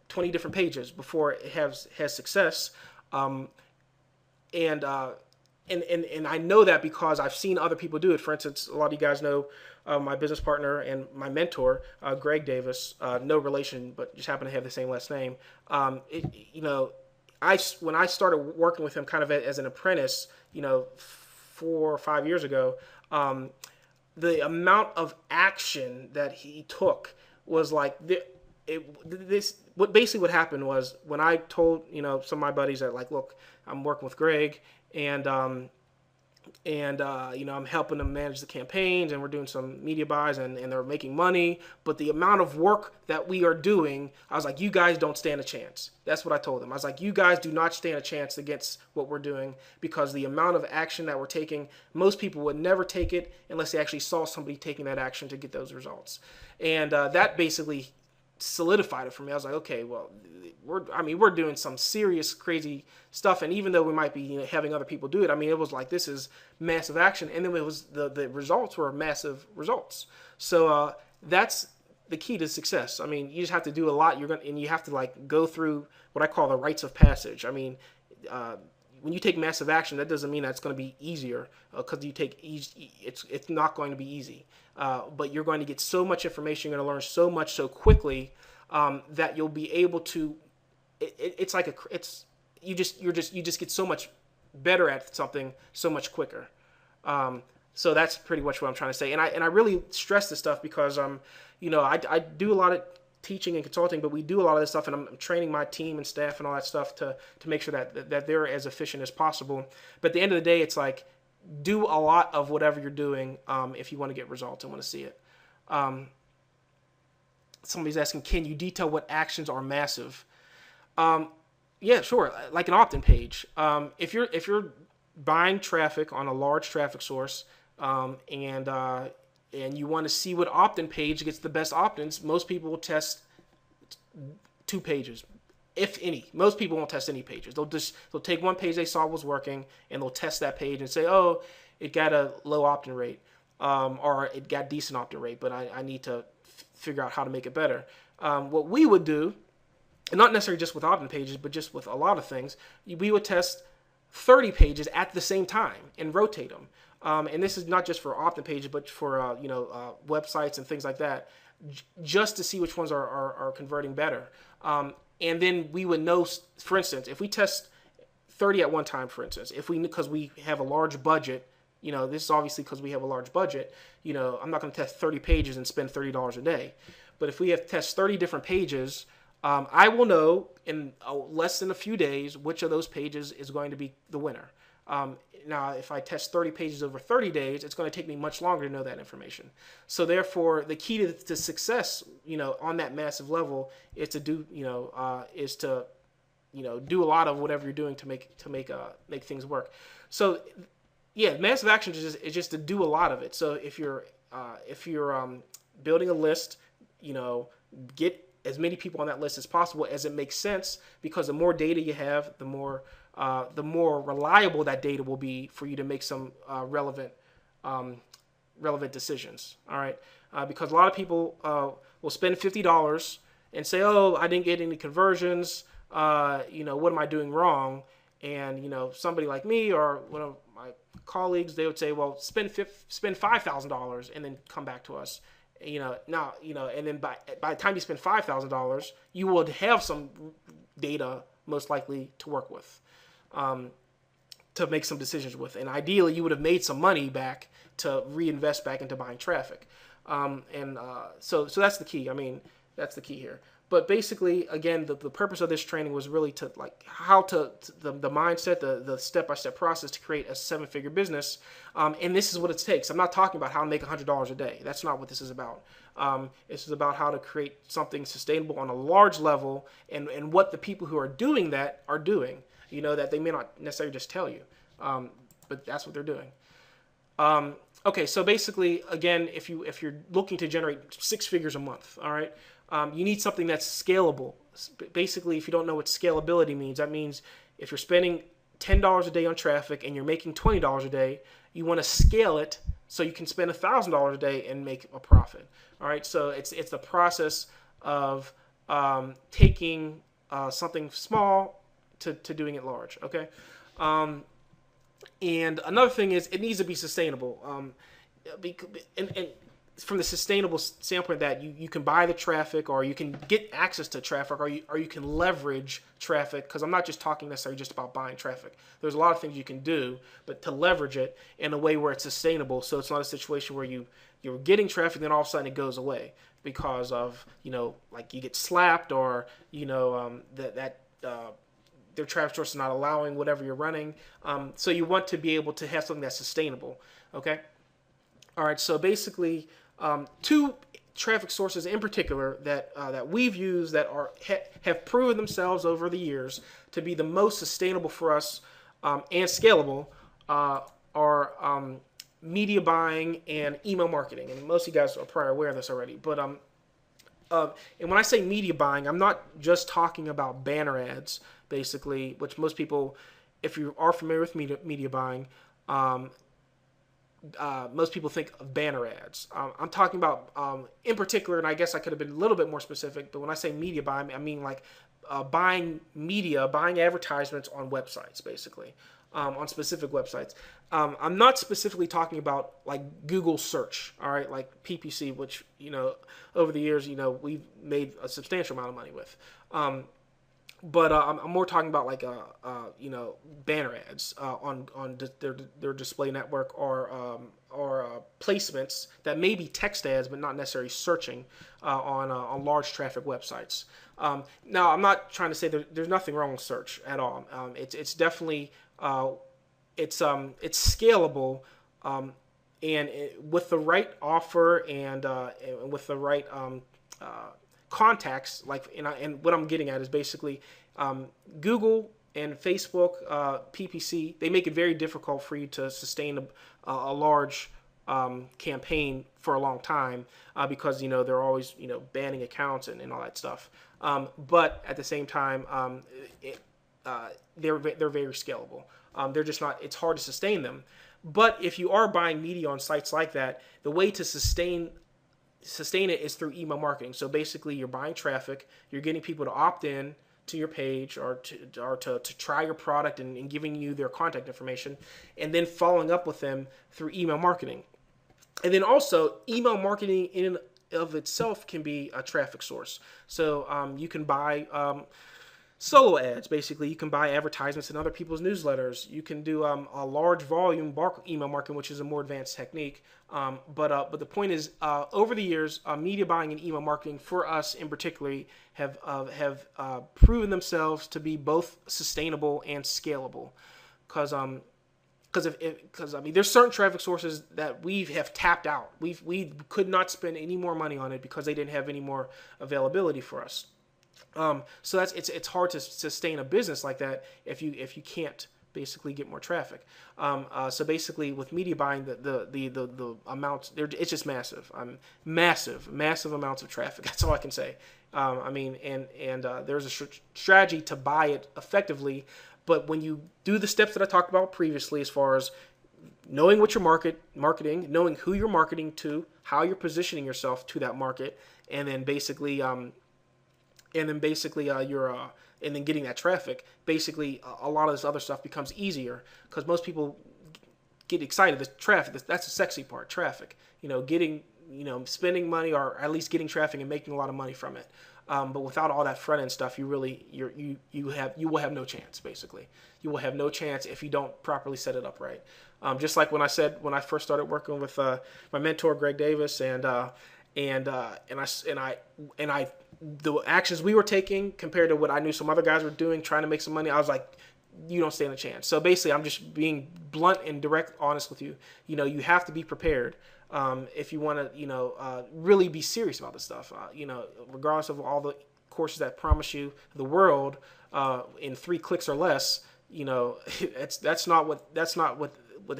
S1: 20 different pages before it has success, and I know that because I've seen other people do it. For instance, a lot of you guys know my business partner and my mentor, Greg Davis, no relation, but just happen to have the same last name. When I started working with him kind of as an apprentice, 4 or 5 years ago, the amount of action that he took was like what happened was, when I told some of my buddies that, like, look, I'm working with Greg, and I'm helping them manage the campaigns, and we're doing some media buys, and they're making money, but the amount of work that we are doing, I was like, you guys don't stand a chance. That's what I told them. I was like, you guys do not stand a chance against what we're doing, because the amount of action that we're taking, most people would never take it unless they actually saw somebody taking that action to get those results. And that basically solidified it for me. I was like, okay, well, we're doing some serious crazy stuff, and even though we might be having other people do it, it was like, this is massive action, and then it was the results were massive results. So that's the key to success. You just have to do a lot. And you have to, like, go through what I call the rites of passage. When you take massive action, that doesn't mean that it's going to be easier, because it's not going to be easy. But you're going to get so much information, you're going to learn so much so quickly, that you'll be able to. You just get so much better at something so much quicker. So that's pretty much what I'm trying to say. And I really stress this stuff because I do a lot of teaching and consulting, but we do a lot of this stuff, and I'm training my team and staff and all that stuff to make sure that they're as efficient as possible. But at the end of the day, it's like, do a lot of whatever you're doing if you want to get results and want to see it. Somebody's asking, can you detail what actions are massive? Yeah, sure. Like an opt-in page. If you're buying traffic on a large traffic source, and you want to see what opt-in page gets the best opt-ins, most people will test 2 pages, if any. Most people won't test any pages. They'll take one page they saw was working, and they'll test that page and say, oh, it got a low opt-in rate, or it got decent opt-in rate, but I need to figure out how to make it better. What we would do, and not necessarily just with opt-in pages, but just with a lot of things, we would test 30 pages at the same time and rotate them. And this is not just for opt-in pages, but for websites and things like that, just to see which ones are converting better. And then we would know, for instance, if we test 30 at one time, for instance, because we have a large budget, this is obviously because we have a large budget, I'm not going to test 30 pages and spend $30 a day. But if we have to test 30 different pages, I will know in less than a few days which of those pages is going to be the winner. Now, if I test 30 pages over 30 days, it's going to take me much longer to know that information. So therefore, the key to success, on that massive level is to do, do a lot of whatever you're doing to make things work. So, yeah, massive action is just to do a lot of it. So if you're building a list, get as many people on that list as possible as it makes sense, because the more data you have, the more reliable that data will be for you to make some relevant decisions. All right, because a lot of people will spend $50 and say, "Oh, I didn't get any conversions. What am I doing wrong?" And somebody like me or one of my colleagues, they would say, "Well, spend $5,000 and then come back to us." And then by the time you spend $5,000, you would have some data most likely to work with, to make some decisions with, and ideally you would have made some money back to reinvest back into buying traffic, so that's the key. That's the key here. But basically, again, the purpose of this training was really to the mindset, the step-by-step process to create a 7-figure business. And this is what it takes. I'm not talking about how to make $100 a day. That's not what this is about. This is about how to create something sustainable on a large level, and what the people who are doing that are doing, that they may not necessarily just tell you. But that's what they're doing. Okay, so basically, again, if you're looking to generate 6 figures a month, all right, you need something that's scalable. Basically, if you don't know what scalability means, that means if you're spending $10 a day on traffic and you're making $20 a day, you want to scale it so you can spend $1,000 a day and make a profit. All right, so it's the process of taking something small to doing it large. Okay, and another thing is it needs to be sustainable. And from the sustainable standpoint that you can buy the traffic, or you can get access to traffic, or you can leverage traffic, because I'm not just talking necessarily just about buying traffic. There's a lot of things you can do, but to leverage it in a way where it's sustainable, so it's not a situation where you're getting traffic, then all of a sudden it goes away because of, like you get slapped, or, their traffic source is not allowing whatever you're running. So you want to be able to have something that's sustainable, okay? All right, so basically, 2 traffic sources in particular that we've used that have proven themselves over the years to be the most sustainable for us and scalable are media buying and email marketing. And most of you guys are probably aware of this already. But and when I say media buying, I'm not just talking about banner ads, basically, which most people, if you are familiar with media buying, most people think of banner ads. I'm talking about, in particular, and I guess I could have been a little bit more specific, but when I say media buying, I mean like buying media, buying advertisements on websites, basically, on specific websites. I'm not specifically talking about like Google search, all right, like PPC, which, over the years, we've made a substantial amount of money with. But I'm more talking about like banner ads on their display network, or placements that may be text ads but not necessarily searching on large traffic websites. Now, I'm not trying to say there's nothing wrong with search at all. It's definitely it's scalable, and with the right offer and with the right contacts, and what I'm getting at is basically Google and Facebook, PPC, they make it very difficult for you to sustain a large campaign for a long time because they're always banning accounts and all that stuff. But at the same time, they're very scalable. They're just not. It's hard to sustain them. But if you are buying media on sites like that, the way to sustain it is through email marketing. So basically, you're buying traffic, you're getting people to opt in to your page or to try your product and giving you their contact information, and then following up with them through email marketing. And then also, email marketing in and of itself can be a traffic source. So you can buy solo ads. Basically, you can buy advertisements in other people's newsletters. You can do a large volume email marketing, which is a more advanced technique. But the point is, over the years, media buying and email marketing for us in particular have proven themselves to be both sustainable and scalable. Because there's certain traffic sources that we have tapped out. We could not spend any more money on it because they didn't have any more availability for us. So it's hard to sustain a business like that if you can't basically get more traffic. So basically, with media buying, the amounts it's just massive. Massive amounts of traffic. That's all I can say. There's a strategy to buy it effectively. But when you do the steps that I talked about previously, as far as knowing what you're marketing, knowing who you're marketing to, how you're positioning yourself to that market, and then basically getting that traffic, basically a lot of this other stuff becomes easier because most people get excited. The traffic, that's the sexy part, traffic. Spending money or at least getting traffic and making a lot of money from it. But without all that front end stuff, you will have no chance. Basically, you will have no chance if you don't properly set it up right. Just like when I first started working with my mentor Greg Davis the actions we were taking compared to what I knew some other guys were doing, trying to make some money, I was like, you don't stand a chance. So basically, I'm just being blunt and direct, honest with you. You have to be prepared. If you want to, really be serious about this stuff, regardless of all the courses that promise you the world in 3 clicks or less, that's not what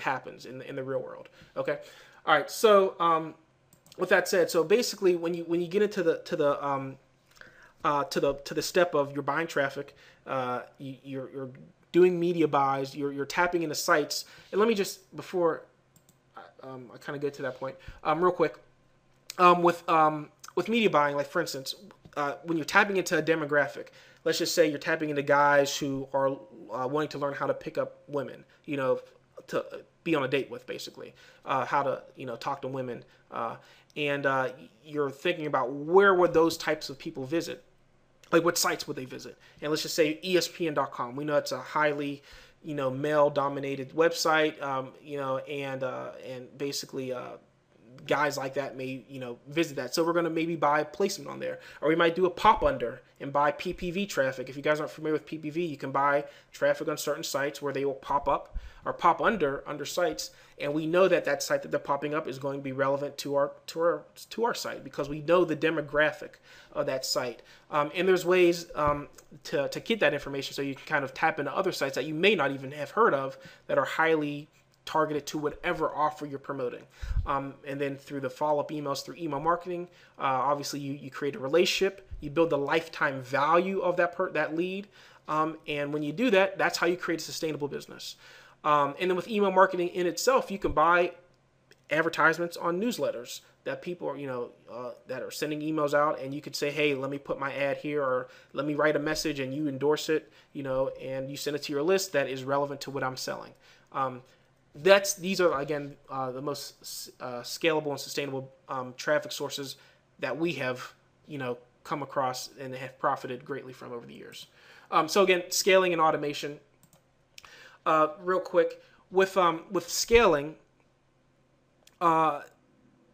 S1: happens in the real world. Okay, all right. So with that said, so basically, when you get into the step of you're buying traffic, you're doing media buys, you're tapping into sites, and let me just before. I kind of get to that point real quick. With media buying, like for instance, when you're tapping into a demographic, let's just say you're tapping into guys who are wanting to learn how to pick up women, to be on a date with, basically, how to talk to women, and you're thinking about where would those types of people visit, like what sites would they visit, and let's just say ESPN.com. We know it's a highly male-dominated website, and basically guys like that may, visit that. So we're going to maybe buy a placement on there, or we might do a pop under and buy PPV traffic. If you guys aren't familiar with PPV, you can buy traffic on certain sites where they will pop up or pop under sites, and we know that site that they're popping up is going to be relevant to our site because we know the demographic of that site. And there's ways to get that information so you can kind of tap into other sites that you may not even have heard of that are highly targeted to whatever offer you're promoting. And then through the follow-up emails, through email marketing, obviously you create a relationship, you build the lifetime value of that lead, and when you do that, that's how you create a sustainable business. And then with email marketing in itself, you can buy advertisements on newsletters that people are, that are sending emails out, and you could say, hey, let me put my ad here, or let me write a message and you endorse it, and you send it to your list that is relevant to what I'm selling. These are, again, the most scalable and sustainable traffic sources that we have, come across and have profited greatly from over the years. So again, scaling and automation. Real quick, with scaling,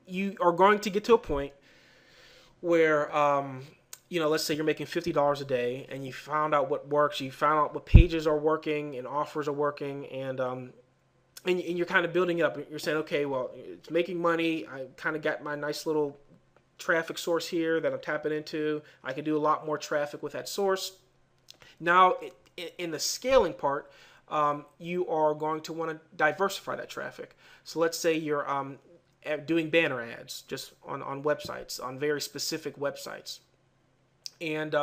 S1: you are going to get to a point where, let's say you're making $50 a day, and you found out what works, you found out what pages are working and offers are working, and you're kind of building it up. You're saying, okay, well, it's making money. I kind of got my nice little traffic source here that I'm tapping into. I can do a lot more traffic with that source. Now, in the scaling part, you are going to want to diversify that traffic. So let's say you're doing banner ads just on websites, on very specific websites. And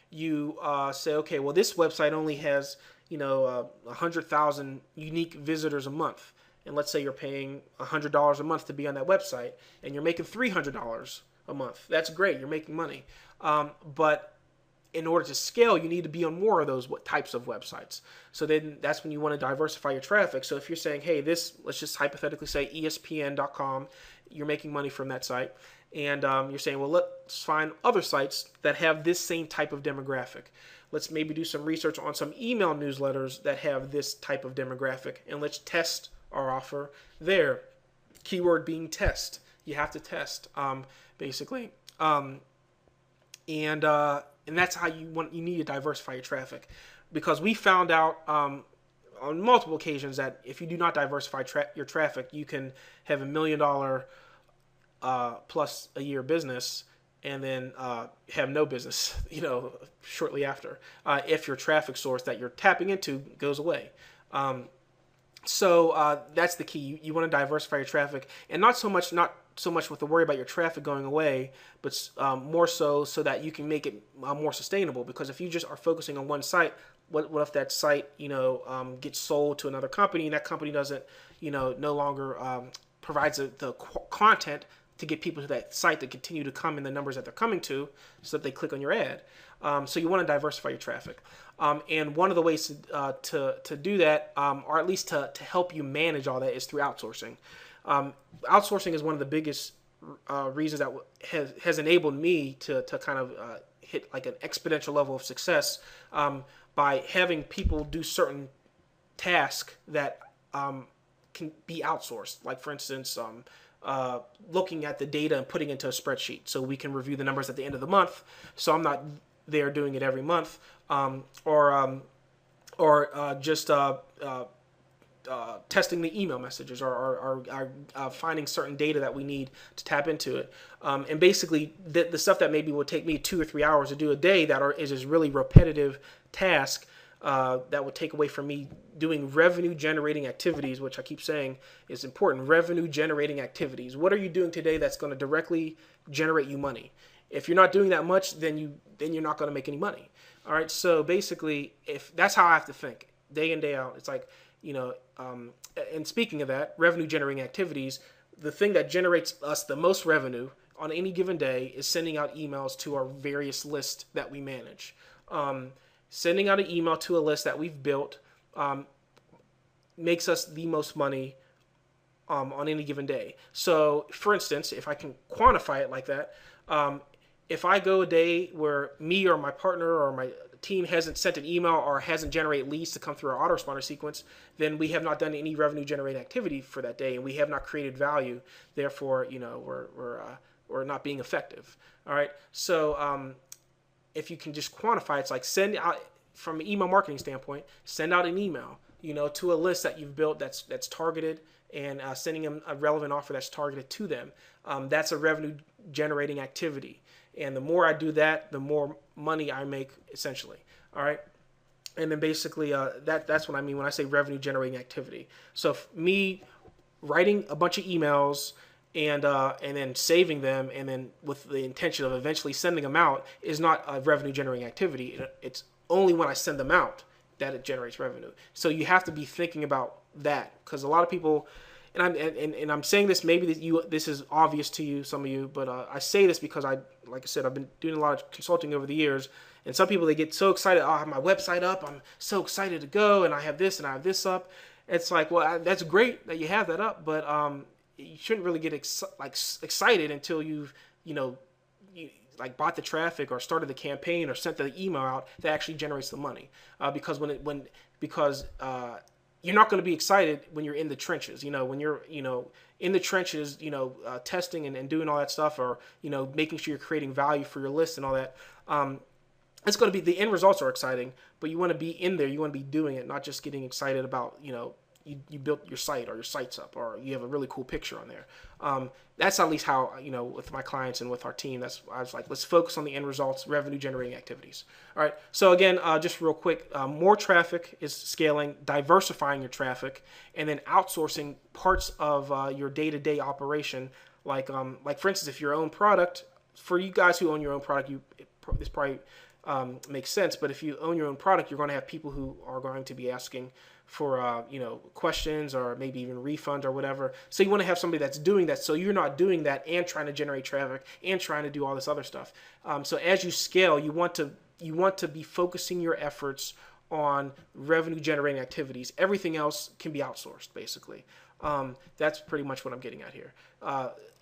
S1: you say, okay, well, this website only has 100,000 unique visitors a month. And let's say you're paying $100 a month to be on that website, and you're making $300 a month. That's great. You're making money. But in order to scale, you need to be on more of those types of websites. So then that's when you want to diversify your traffic. So if you're saying, hey, let's just hypothetically say ESPN.com, you're making money from that site. And you're saying, well, let's find other sites that have this same type of demographic. Let's maybe do some research on some email newsletters that have this type of demographic, and let's test our offer there. Keyword being test. You have to test, basically. And that's how you need to diversify your traffic, because we found out on multiple occasions that if you do not diversify your traffic, you can have $1 million plus a year business and then have no business, shortly after, if your traffic source that you're tapping into goes away. So that's the key. You want to diversify your traffic, and not so much with the worry about your traffic going away, but more so that you can make it more sustainable. Because if you just are focusing on one site, what if that site gets sold to another company, and that company doesn't no longer provides the content to get people to that site to continue to come in the numbers that they're coming to, so that they click on your ad. So you want to diversify your traffic. And one of the ways to do that, or at least to help you manage all that, is through outsourcing. Outsourcing is one of the biggest reasons that has enabled me to kind of hit like an exponential level of success, by having people do certain tasks that can be outsourced. Like, for instance, looking at the data and putting it into a spreadsheet so we can review the numbers at the end of the month. So I'm not there doing it every month, or just testing the email messages, or finding certain data that we need to tap into it. And basically the stuff that maybe will take me 2 or 3 hours to do a day is this really repetitive task that would take away from me doing revenue generating activities, which I keep saying is important. Revenue generating activities. What are you doing today that's going to directly generate you money? If you're not doing that much, then you're not going to make any money. All right. So basically, if that's how I have to think day in, day out, it's like, and speaking of that, revenue generating activities, the thing that generates us the most revenue on any given day is sending out emails to our various lists that we manage. Sending out an email to a list that we've built makes us the most money on any given day. So, for instance, if I can quantify it like that, if I go a day where me or my partner or my team hasn't sent an email or hasn't generated leads to come through our autoresponder sequence, then we have not done any revenue generating activity for that day, and we have not created value. Therefore, we're not being effective. All right. So if you can just quantify, it's like send out, from an email marketing standpoint, send out an email, to a list that you've built that's targeted, and sending them a relevant offer that's targeted to them. That's a revenue generating activity. And the more I do that, the more money I make, essentially. All right. And then basically that's what I mean when I say revenue generating activity. So me writing a bunch of emails and then saving them, and then with the intention of eventually sending them out, is not a revenue generating activity. It's only when I send them out that it generates revenue. So you have to be thinking about that, because a lot of people, and I'm saying this, maybe this is obvious to you, some of you, but I say this because like I said, I've been doing a lot of consulting over the years, and some people, they get so excited. Oh, I have my website up. I'm so excited to go, and I have this and I have this up. It's like, well, that's great that you have that up, but you shouldn't really get excited until you've bought the traffic or started the campaign or sent the email out that actually generates the money. Because you're not going to be excited when you're in the trenches. When you're in the trenches, testing and doing all that stuff, or making sure you're creating value for your list and all that. It's going to be, the end results are exciting, but you want to be in there. You want to be doing it, not just getting excited about you built your site, or your site's up, or you have a really cool picture on there. That's at least how, with my clients and with our team, I was like, let's focus on the end results, revenue generating activities. All right. So again, just real quick, more traffic is scaling, diversifying your traffic, and then outsourcing parts of your day-to-day operation. Like for instance, if your own product, for you guys who own your own product, this probably makes sense. But if you own your own product, you're going to have people who are going to be asking for questions, or maybe even refunds or whatever. So you want to have somebody that's doing that, so you're not doing that and trying to generate traffic and trying to do all this other stuff. So as you scale, you want to be focusing your efforts on revenue generating activities. Everything else can be outsourced, basically. That's pretty much what I'm getting at here.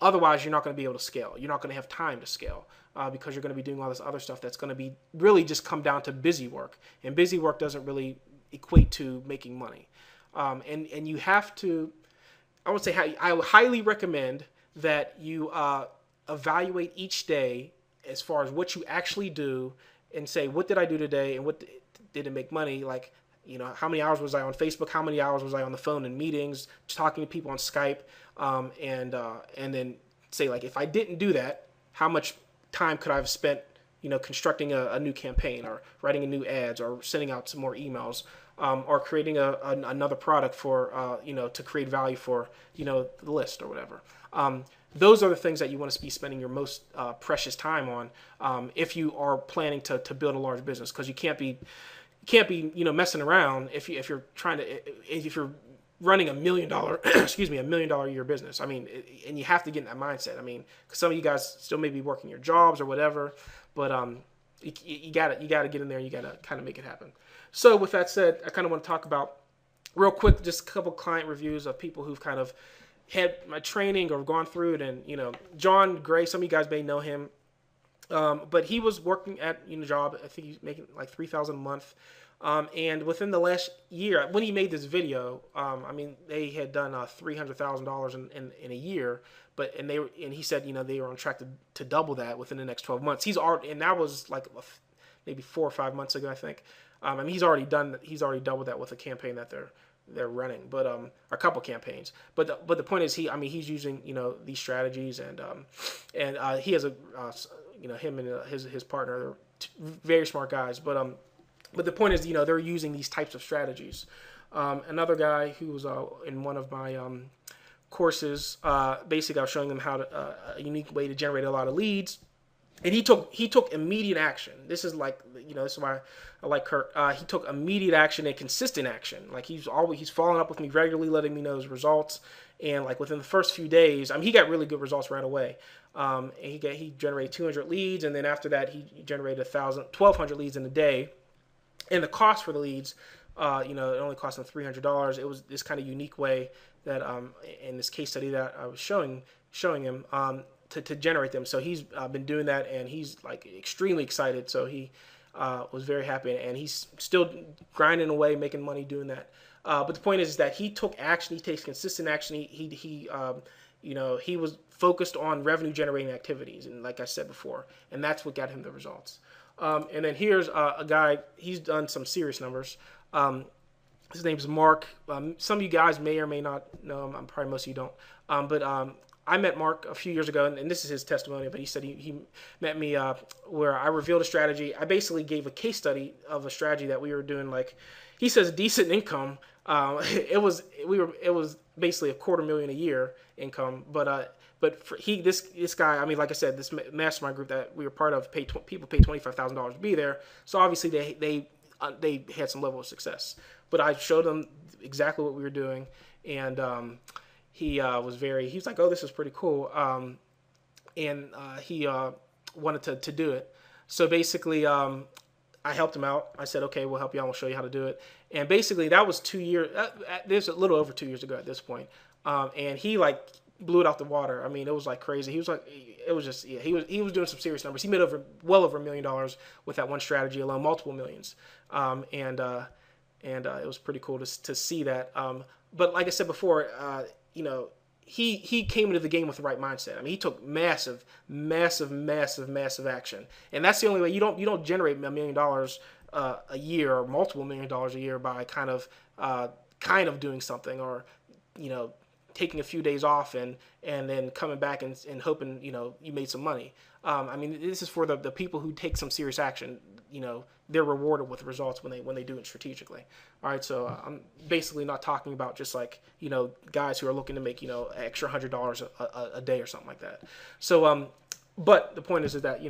S1: Otherwise, you're not going to be able to scale. You're not going to have time to scale because you're going to be doing all this other stuff that's going to be really just come down to busy work. And busy work doesn't really equate to making money. And you have to, I would say, I would highly recommend that you evaluate each day as far as what you actually do, and say, what did I do today, and what did it make money? Like, how many hours was I on Facebook? How many hours was I on the phone in meetings, talking to people on Skype? And then say, like, if I didn't do that, how much time could I have spent, constructing a new campaign, or writing a new ads, or sending out some more emails, or creating another product for, to create value for, the list or whatever. Those are the things that you want to be spending your most precious time on if you are planning to build a large business, because you can't be messing around if you're running $1 million $1 million a year business. I mean, and you have to get in that mindset. I mean, because some of you guys still may be working your jobs or whatever, but you gotta get in there. And you gotta kind of make it happen. So with that said, I kind of want to talk about real quick just a couple client reviews of people who've kind of had my training or gone through it. And John Gray, some of you guys may know him. But he was working at a job. I think he's making like $3,000 a month. And within the last year, when he made this video, they had done $300,000 in a year. And he said they were on track to double that within the next 12 months. And that was like maybe 4 or 5 months ago, I think. He's already doubled that with a campaign that they're running, but a couple campaigns. But the point is, he's using these strategies, and he has him and his partner, they're very smart guys. But the point is, they're using these types of strategies. Another guy who was in one of my courses, basically I was showing them how a unique way to generate a lot of leads. And he took immediate action. This is like, this is why I like Kirk. He took immediate action and consistent action. Like he's following up with me regularly, letting me know his results. And like within the first few days, he got really good results right away. And he generated 200 leads, and then after that he generated 1,200 leads in a day. And the cost for the leads, it only cost him $300. It was this kind of unique way that in this case study that I was showing him. To generate them. So he's been doing that, and he's like extremely excited. So he was very happy, and he's still grinding away, making money doing that. But the point is that he took action. He takes consistent action. He was focused on revenue generating activities, and like I said before, and that's what got him the results. And then here's a guy. He's done some serious numbers. His name's Mark. Some of you guys may or may not know him. Probably most of you don't. But I met Mark a few years ago, and this is his testimony, but he said he met me where I revealed a strategy. I basically gave a case study of a strategy that we were doing. Like he says, decent income. It was basically $250,000 a year income, but for this guy, like I said, this mastermind group that we were part of, people pay $25,000 to be there. So obviously they had some level of success. But I showed them exactly what we were doing, and he was like, oh, this is pretty cool. And he wanted to do it. So basically, I helped him out. I said, okay, we'll help you out. We'll show you how to do it. And basically that was 2 years, this was a little over 2 years ago at this point. And he like blew it out the water. It was like crazy. He was like, it was just, yeah, he was doing some serious numbers. He made well over $1 million with that one strategy alone, multiple millions. And it was pretty cool to see that. But like I said before, he came into the game with the right mindset. He took massive action, and that's the only way. You don't generate $1 million a year or multiple $1 million a year by kind of kind of doing something, or taking a few days off and then coming back and hoping you made some money. I mean, this is for the people who take some serious action. They're rewarded with results when they do it strategically. All right, so I'm basically not talking about just like guys who are looking to make extra $100 a day or something like that. So but the point is that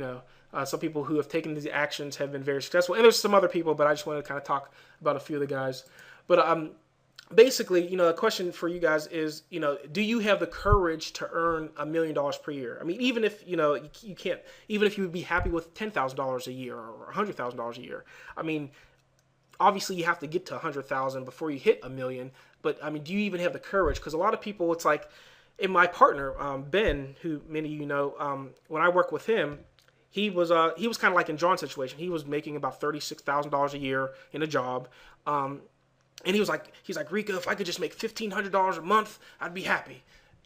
S1: some people who have taken these actions have been very successful, and there's some other people, but I just want to kind of talk about a few of the guys. But basically, a question for you guys is, do you have the courage to earn $1 million per year? I mean, even if, you can't, even if you would be happy with $10,000 a year or $100,000 a year, I mean, obviously you have to get to 100,000 before you hit $1 million. But I mean, do you even have the courage? Because a lot of people, it's like, in my partner, Ben, who many of you know, when I work with him, he was kind of like in John's situation. He was making about $36,000 a year in a job. And he's like, Rico, if I could just make $1,500 a month, I'd be happy.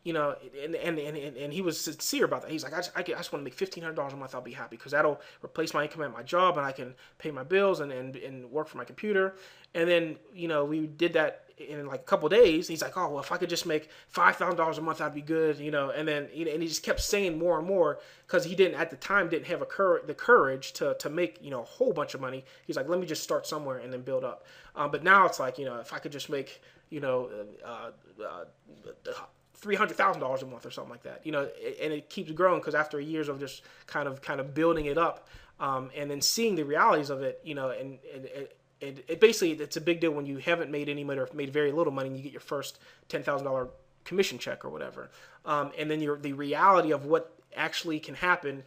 S1: And he was sincere about that. He's like, I just want to make $1,500 a month, I'll be happy, because that'll replace my income at my job, and I can pay my bills and work for my computer. And then, we did that in like a couple of days. He's like, oh, well, if I could just make $5,000 a month, I'd be good, And then, and he just kept saying more and more, because he at the time didn't have the courage to make, a whole bunch of money. He's like, let me just start somewhere and then build up. But now it's like, if I could just make, $300,000 a month or something like that, and it keeps growing, because after years of just kind of building it up, and then seeing the realities of it, and it basically, it's a big deal when you haven't made any money or made very little money and you get your first $10,000 commission check or whatever, and then the reality of what actually can happen,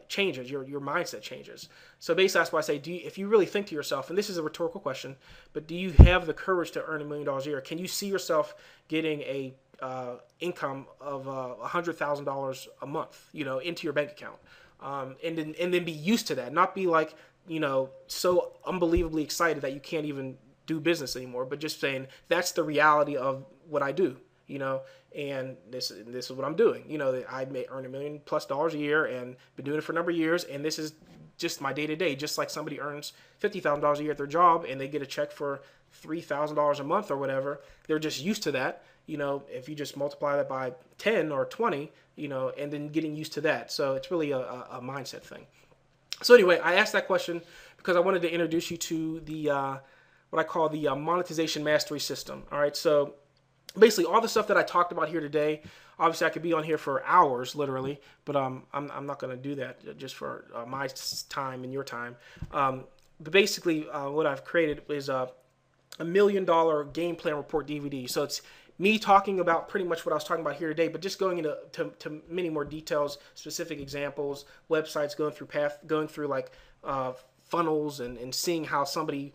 S1: changes. Your mindset changes. So basically, that's why I say, if you really think to yourself, and this is a rhetorical question, but do you have the courage to earn $1 million a year? Can you see yourself getting a income of $100,000 a month, into your bank account, and then be used to that, not be like, so unbelievably excited that you can't even do business anymore, but just saying that's the reality of what I do, and this is what I'm doing. I may earn $1 million+ a year and been doing it for a number of years, and this is just my day to day. Just like somebody earns $50,000 a year at their job and they get a check for $3,000 a month or whatever, they're just used to that. If you just multiply that by 10 or 20, and then getting used to that. So it's really a mindset thing. So anyway, I asked that question because I wanted to introduce you to the what I call the monetization mastery system. All right, so basically all the stuff that I talked about here today, obviously I could be on here for hours, literally, but I'm not going to do that just for my time and your time. But basically, what I've created is a $1 million game plan report DVD. So it's me talking about pretty much what I was talking about here today, but just going into many more details, specific examples, websites, going through like funnels and seeing how somebody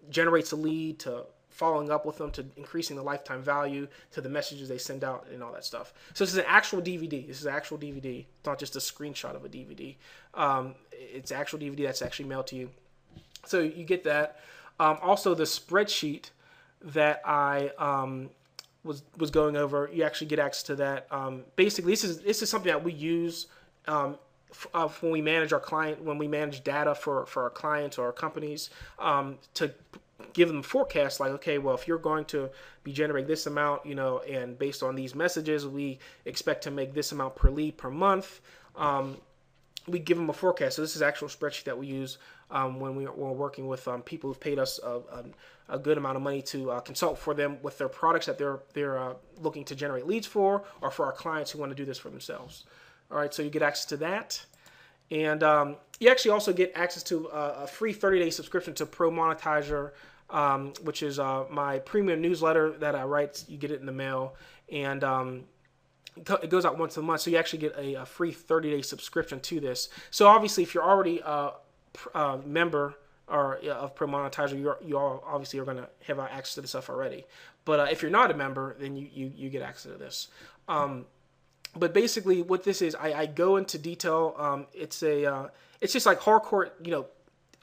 S1: generates a lead, to following up with them, to increasing the lifetime value, to the messages they send out, and all that stuff. So this is an actual DVD. This is an actual DVD. It's not just a screenshot of a DVD. It's an actual DVD that's actually mailed to you. So you get that. Also, the spreadsheet that I was going over, you actually get access to that. Basically, this is something that we use when we manage when we manage data for our clients or our companies, to give them forecasts like, okay, well, if you're going to be generating this amount, and based on these messages, we expect to make this amount per lead per month. We give them a forecast. So this is actual spreadsheet that we use when we're working with people who've paid us a good amount of money to consult for them with their products that they're looking to generate leads for, or for our clients who want to do this for themselves. All right, so you get access to that. And you actually also get access to a free 30-day subscription to Pro Monetizer, which is my premium newsletter that I write. You get it in the mail, and it goes out once a month. So you actually get a free 30-day subscription to this. So obviously, if you're already a member of Pro Monetizer, you all obviously are going to have access to this stuff already. But if you're not a member, then you get access to this. But basically, what this is, I go into detail. It's just like hardcore.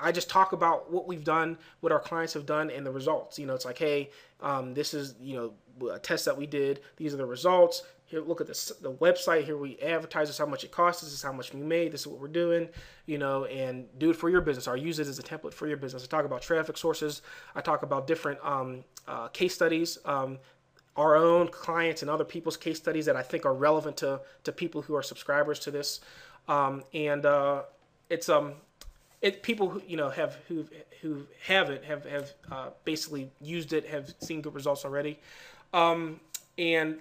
S1: I just talk about what we've done, what our clients have done, and the results. It's like, hey, this is a test that we did. These are the results. here, look at the website. Here we advertise. This is how much it costs. This is how much we made. This is what we're doing, and do it for your business or use it as a template for your business. I talk about traffic sources. I talk about different case studies, our own clients and other people's case studies that I think are relevant to people who are subscribers to this. It's people who who have basically used it, have seen good results already, and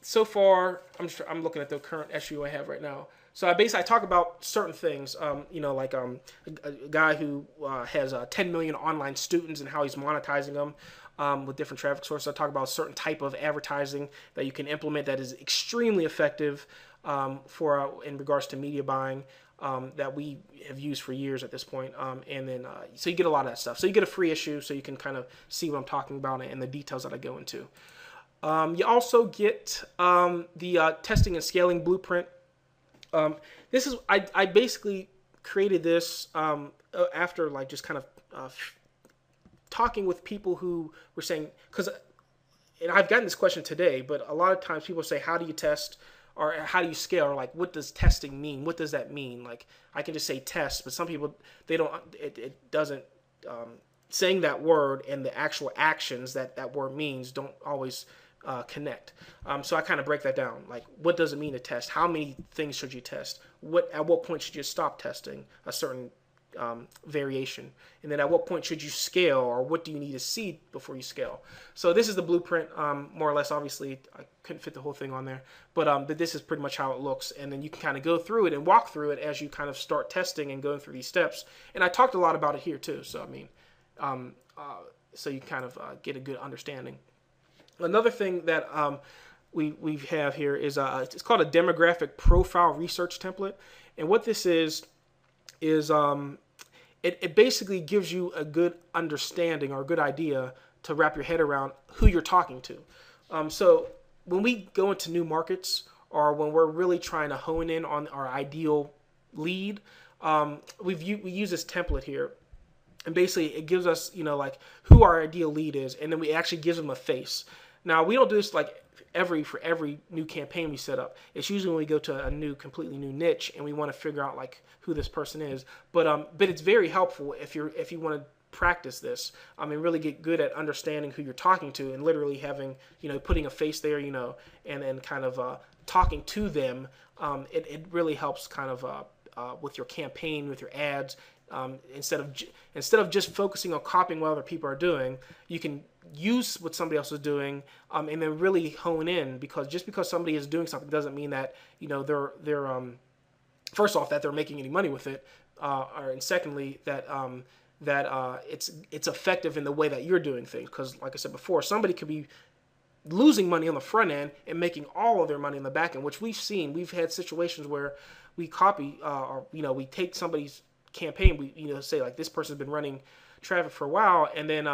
S1: so far I'm looking at the current issue I have right now. So I talk about certain things, like a guy who has 10 million online students and how he's monetizing them with different traffic sources. I talk about a certain type of advertising that you can implement that is extremely effective in regards to media buying. That we have used for years at this point. And then, so you get a lot of that stuff. So you get a free issue so you can kind of see what I'm talking about and the details that I go into. You also get the testing and scaling blueprint. This is, I basically created this after like just kind of talking with people who were saying, and I've gotten this question today, but a lot of times people say, how do you test? Or how do you scale? Or like, what does testing mean? What does that mean? Like, I can just say test, but some people, they don't, it doesn't, saying that word and the actual actions that word means don't always connect. So I kind of break that down. Like, what does it mean to test? How many things should you test? At what point should you stop testing a certain variation? And then at what point should you scale, or what do you need to see before you scale? So this is the blueprint, more or less. Obviously, I couldn't fit the whole thing on there, but this is pretty much how it looks. And then you can kind of go through it and walk through it as you kind of start testing and going through these steps. And I talked a lot about it here too. So I mean, so you kind of get a good understanding. Another thing that we have here is it's called a demographic profile research template. And what this is it basically gives you a good understanding or a good idea to wrap your head around who you're talking to. So when we go into new markets, or when we're really trying to hone in on our ideal lead, we use this template here. And basically it gives us, like who our ideal lead is, and then we actually gives them a face. Now, we don't do this like for every new campaign we set up. It's usually when we go to a completely new niche and we want to figure out like who this person is. But it's very helpful if you want to practice this. I mean, really get good at understanding who you're talking to and literally having, putting a face there, and then kind of talking to them. It really helps kind of with your campaign, with your ads. Instead of just focusing on copying what other people are doing, you can use what somebody else is doing, and then really hone in, because just because somebody is doing something doesn't mean that they're first off that they're making any money with it, and secondly that it's effective in the way that you're doing things. Because like I said before, somebody could be losing money on the front end and making all of their money on the back end, which we've seen. We've had situations where we copy, or we take somebody's campaign, we say like this person's been running traffic for a while, and then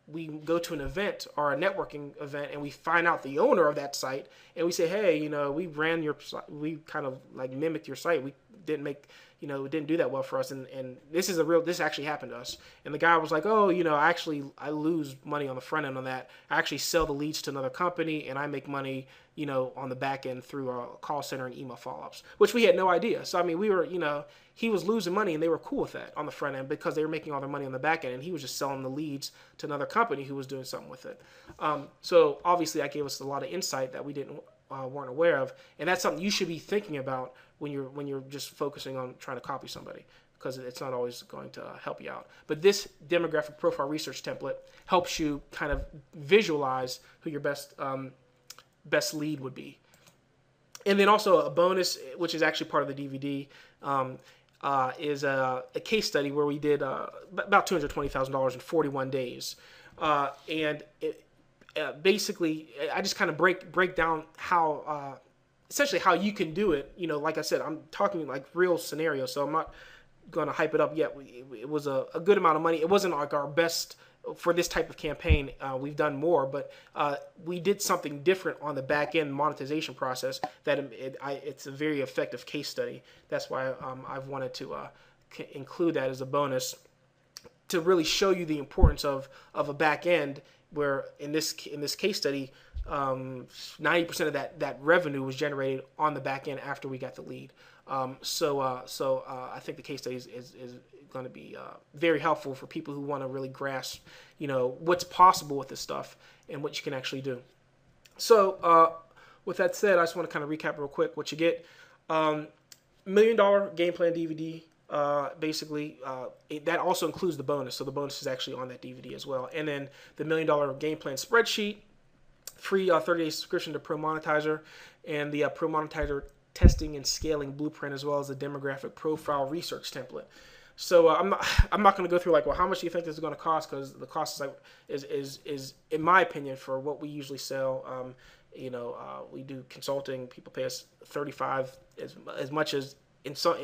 S1: we go to an event or a networking event and we find out the owner of that site, and we say, hey, we ran your site, we kind of like mimicked your site, we didn't make, it didn't do that well for us, and this actually happened to us. And the guy was like, oh, I lose money on the front end on that. I actually sell the leads to another company and I make money, on the back end through a call center and email follow-ups, which we had no idea. So I mean, we were, he was losing money and they were cool with that on the front end because they were making all their money on the back end, and he was just selling the leads to another company who was doing something with it. So obviously that gave us a lot of insight that we weren't aware of, and that's something you should be thinking about when you're just focusing on trying to copy somebody, because it's not always going to help you out. But this demographic profile research template helps you kind of visualize who your best lead would be. And then also a bonus, which is actually part of the DVD, is a case study where we did about $220,000 in 41 days. And basically, I just kind of break down how essentially how you can do it. Like I said, I'm talking like real scenarios, so I'm not going to hype it up yet. It was a good amount of money. It wasn't like our best for this type of campaign. We've done more, but we did something different on the back end monetization process that it's a very effective case study. That's why I've wanted to include that as a bonus to really show you the importance of a back end, where in this case study, 90% of that revenue was generated on the back end after we got the lead. I think the case study is going to be very helpful for people who want to really grasp, what's possible with this stuff and what you can actually do. So with that said, I just want to kind of recap real quick what you get. $1 million game plan DVD. Basically, that also includes the bonus. So the bonus is actually on that DVD as well. And then the $1 million game plan spreadsheet, free 30-day subscription to Pro Monetizer, and the Pro Monetizer testing and scaling blueprint, as well as the demographic profile research template. So I'm not going to go through like, well, how much do you think this is going to cost? Because the cost is in my opinion, for what we usually sell. We do consulting. People pay us $35 as much as in some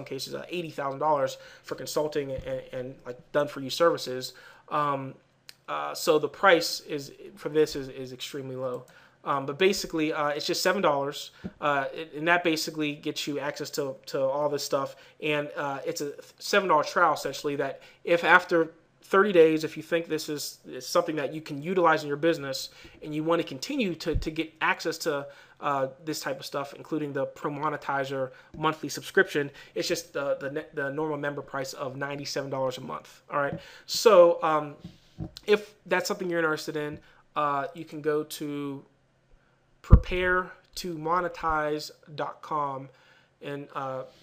S1: cases $80,000 for consulting and like done for you services. So the price for this is extremely low. But basically, it's just $7, and that basically gets you access to all this stuff. And it's a $7 trial, essentially, that if after 30 days, if you think this is something that you can utilize in your business and you want to continue to get access to this type of stuff, including the Pro Monetizer monthly subscription, it's just the normal member price of $97 a month. All right. So if that's something you're interested in, you can go to prepare2monetize.com and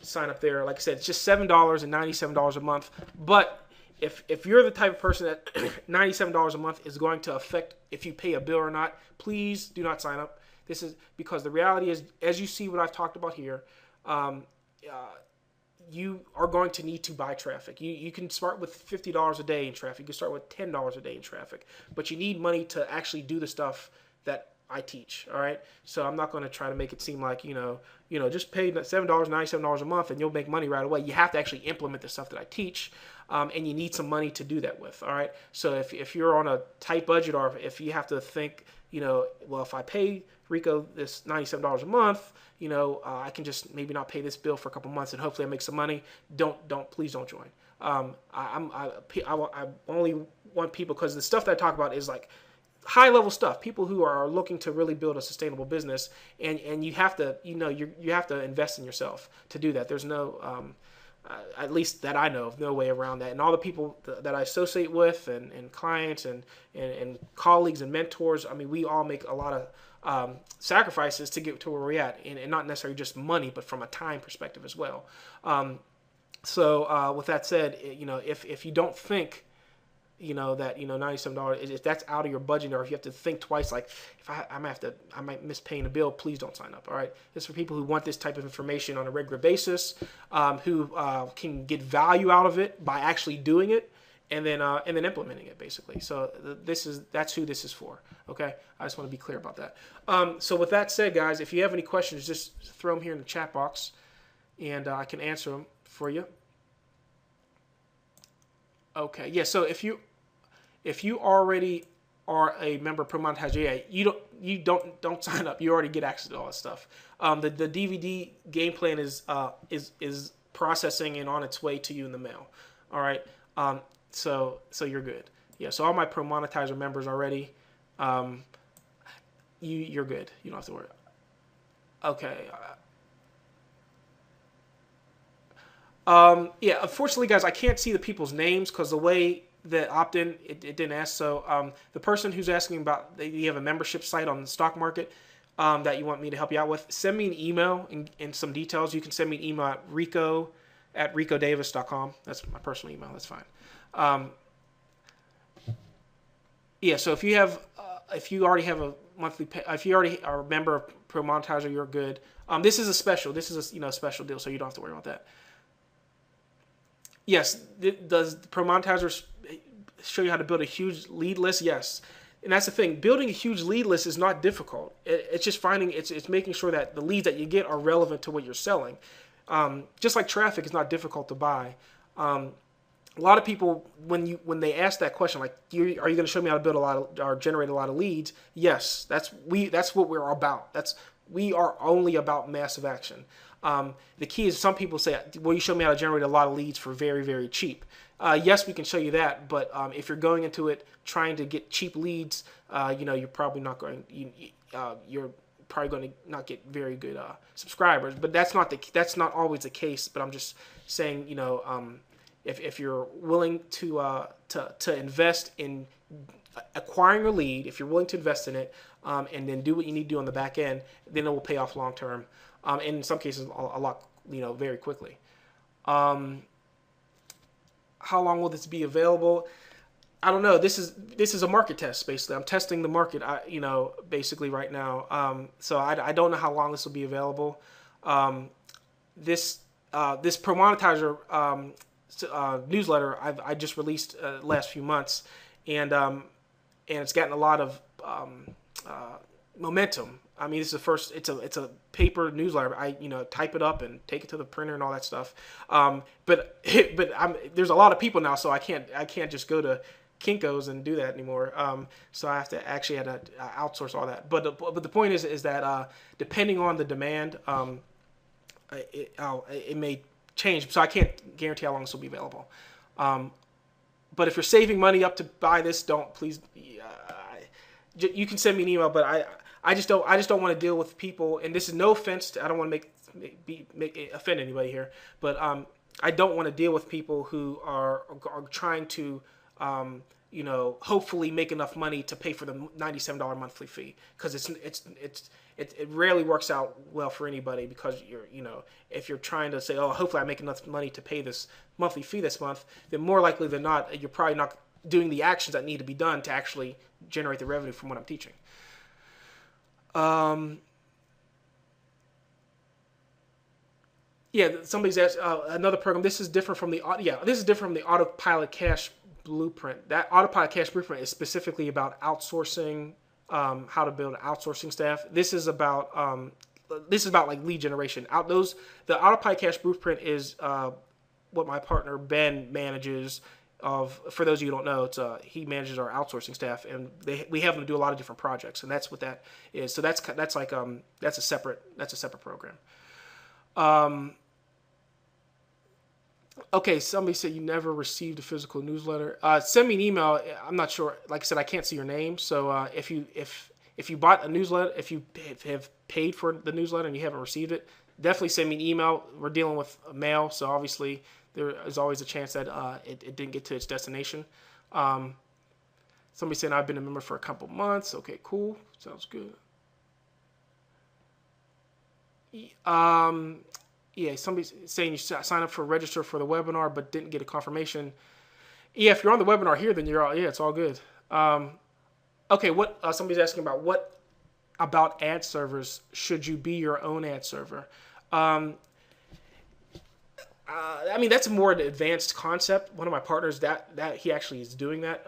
S1: sign up there. Like I said, it's just $7 and $97 a month. But if you're the type of person that $97 a month is going to affect if you pay a bill or not, please do not sign up. This is because the reality is, as you see what I've talked about here, you are going to need to buy traffic. You can start with $50 a day in traffic. You can start with $10 a day in traffic. But you need money to actually do the stuff that I teach. All right. So I'm not going to try to make it seem like, just pay $7, $97 a month and you'll make money right away. You have to actually implement the stuff that I teach. And you need some money to do that with. All right. So if you're on a tight budget, or if you have to think, well, if I pay Rico this $97 a month, I can just maybe not pay this bill for a couple months and hopefully I make some money. Please don't join. I only want people, because the stuff that I talk about is like high level stuff, people who are looking to really build a sustainable business, and you have to, you have to invest in yourself to do that. There's no, at least that I know of, no way around that. And all the people that I associate with and clients and colleagues and mentors, I mean, we all make a lot of sacrifices to get to where we're at, and not necessarily just money, but from a time perspective as well. So with that said, if you don't think, that, $97, if that's out of your budget, or if you have to think twice, like if I might miss paying a bill, please don't sign up. All right. This is for people who want this type of information on a regular basis, who can get value out of it by actually doing it and then implementing it, basically. So that's who this is for. Okay. I just want to be clear about that. So with that said, guys, if you have any questions, just throw them here in the chat box and I can answer them for you. Okay, yeah. So if you already are a member of Pro Monetizer, you don't sign up. You already get access to all that stuff. The DVD game plan is processing and on its way to you in the mail. All right. So you're good. Yeah. So all my Pro Monetizer members already, you're good. You don't have to worry. Okay. Yeah, unfortunately, guys, I can't see the people's names because the way that opt-in, it didn't ask. So the person who's asking about, you have a membership site on the stock market that you want me to help you out with, send me an email and some details. You can send me an email at rico@ricodavis.com. That's my personal email. That's fine. Yeah, so if you already have a monthly pay, if you already are a member of Pro Monetizer, you're good. This is a special. This is a special deal, so you don't have to worry about that. Yes, does Pro Monetizer show you how to build a huge lead list? Yes. And that's the thing. Building a huge lead list is not difficult. It's just it's making sure that the leads that you get are relevant to what you're selling. Just like traffic is not difficult to buy. A lot of people, when they ask that question, like, are you going to show me how to build or generate a lot of leads? Yes, that's what we're about. We are only about massive action. The key is some people say, well, you show me how to generate a lot of leads for very, very cheap. Yes, we can show you that, but if you're going into it trying to get cheap leads, you're probably not going. You're probably going to not get very good subscribers. But that's not always the case. But I'm just saying, if you're willing to invest in acquiring a lead, if you're willing to invest in it, and then do what you need to do on the back end, then it will pay off long term. And in some cases, a lot, very quickly. How long will this be available? I don't know. This is a market test, basically. I'm testing the market, basically right now. So I don't know how long this will be available. This Pro Monetizer newsletter I just released last few months, and it's gotten a lot of momentum. I mean, this is the first. It's a paper newsletter. I type it up and take it to the printer and all that stuff. But there's a lot of people now, so I can't just go to Kinko's and do that anymore. So I have to outsource all that. But the point is that depending on the demand, it may change. So I can't guarantee how long this will be available. But if you're saving money up to buy this, please. You can send me an email, but I just don't want to deal with people. And this is no offense. I don't want to offend anybody here, but I don't want to deal with people who are trying to hopefully make enough money to pay for the $97 monthly fee, because it rarely works out well for anybody, because if you're trying to say, oh, hopefully I make enough money to pay this monthly fee this month, then more likely than not you're probably not doing the actions that need to be done to actually generate the revenue from what I'm teaching. Somebody's asked another program. This is different from the Autopilot Cash Blueprint. That Autopilot Cash Blueprint is specifically about outsourcing, how to build an outsourcing staff. This is about like lead generation. The Autopilot Cash Blueprint is what my partner Ben manages. For those of you who don't know, he manages our outsourcing staff, and we have him do a lot of different projects, and that's what that is. So that's a separate program. Okay, somebody said you never received a physical newsletter. Send me an email. I'm not sure. Like I said, I can't see your name. So if you bought a newsletter, if you have paid for the newsletter and you haven't received it, definitely send me an email. We're dealing with mail, so obviously there is always a chance that it didn't get to its destination. Somebody said I've been a member for a couple months. Okay, cool. Sounds good. Somebody's saying you sign up for register for the webinar but didn't get a confirmation. Yeah, if you're on the webinar here, then it's all good. Okay, somebody's asking about what about ad servers? Should you be your own ad server? That's a more advanced concept. One of my partners that he actually is doing that.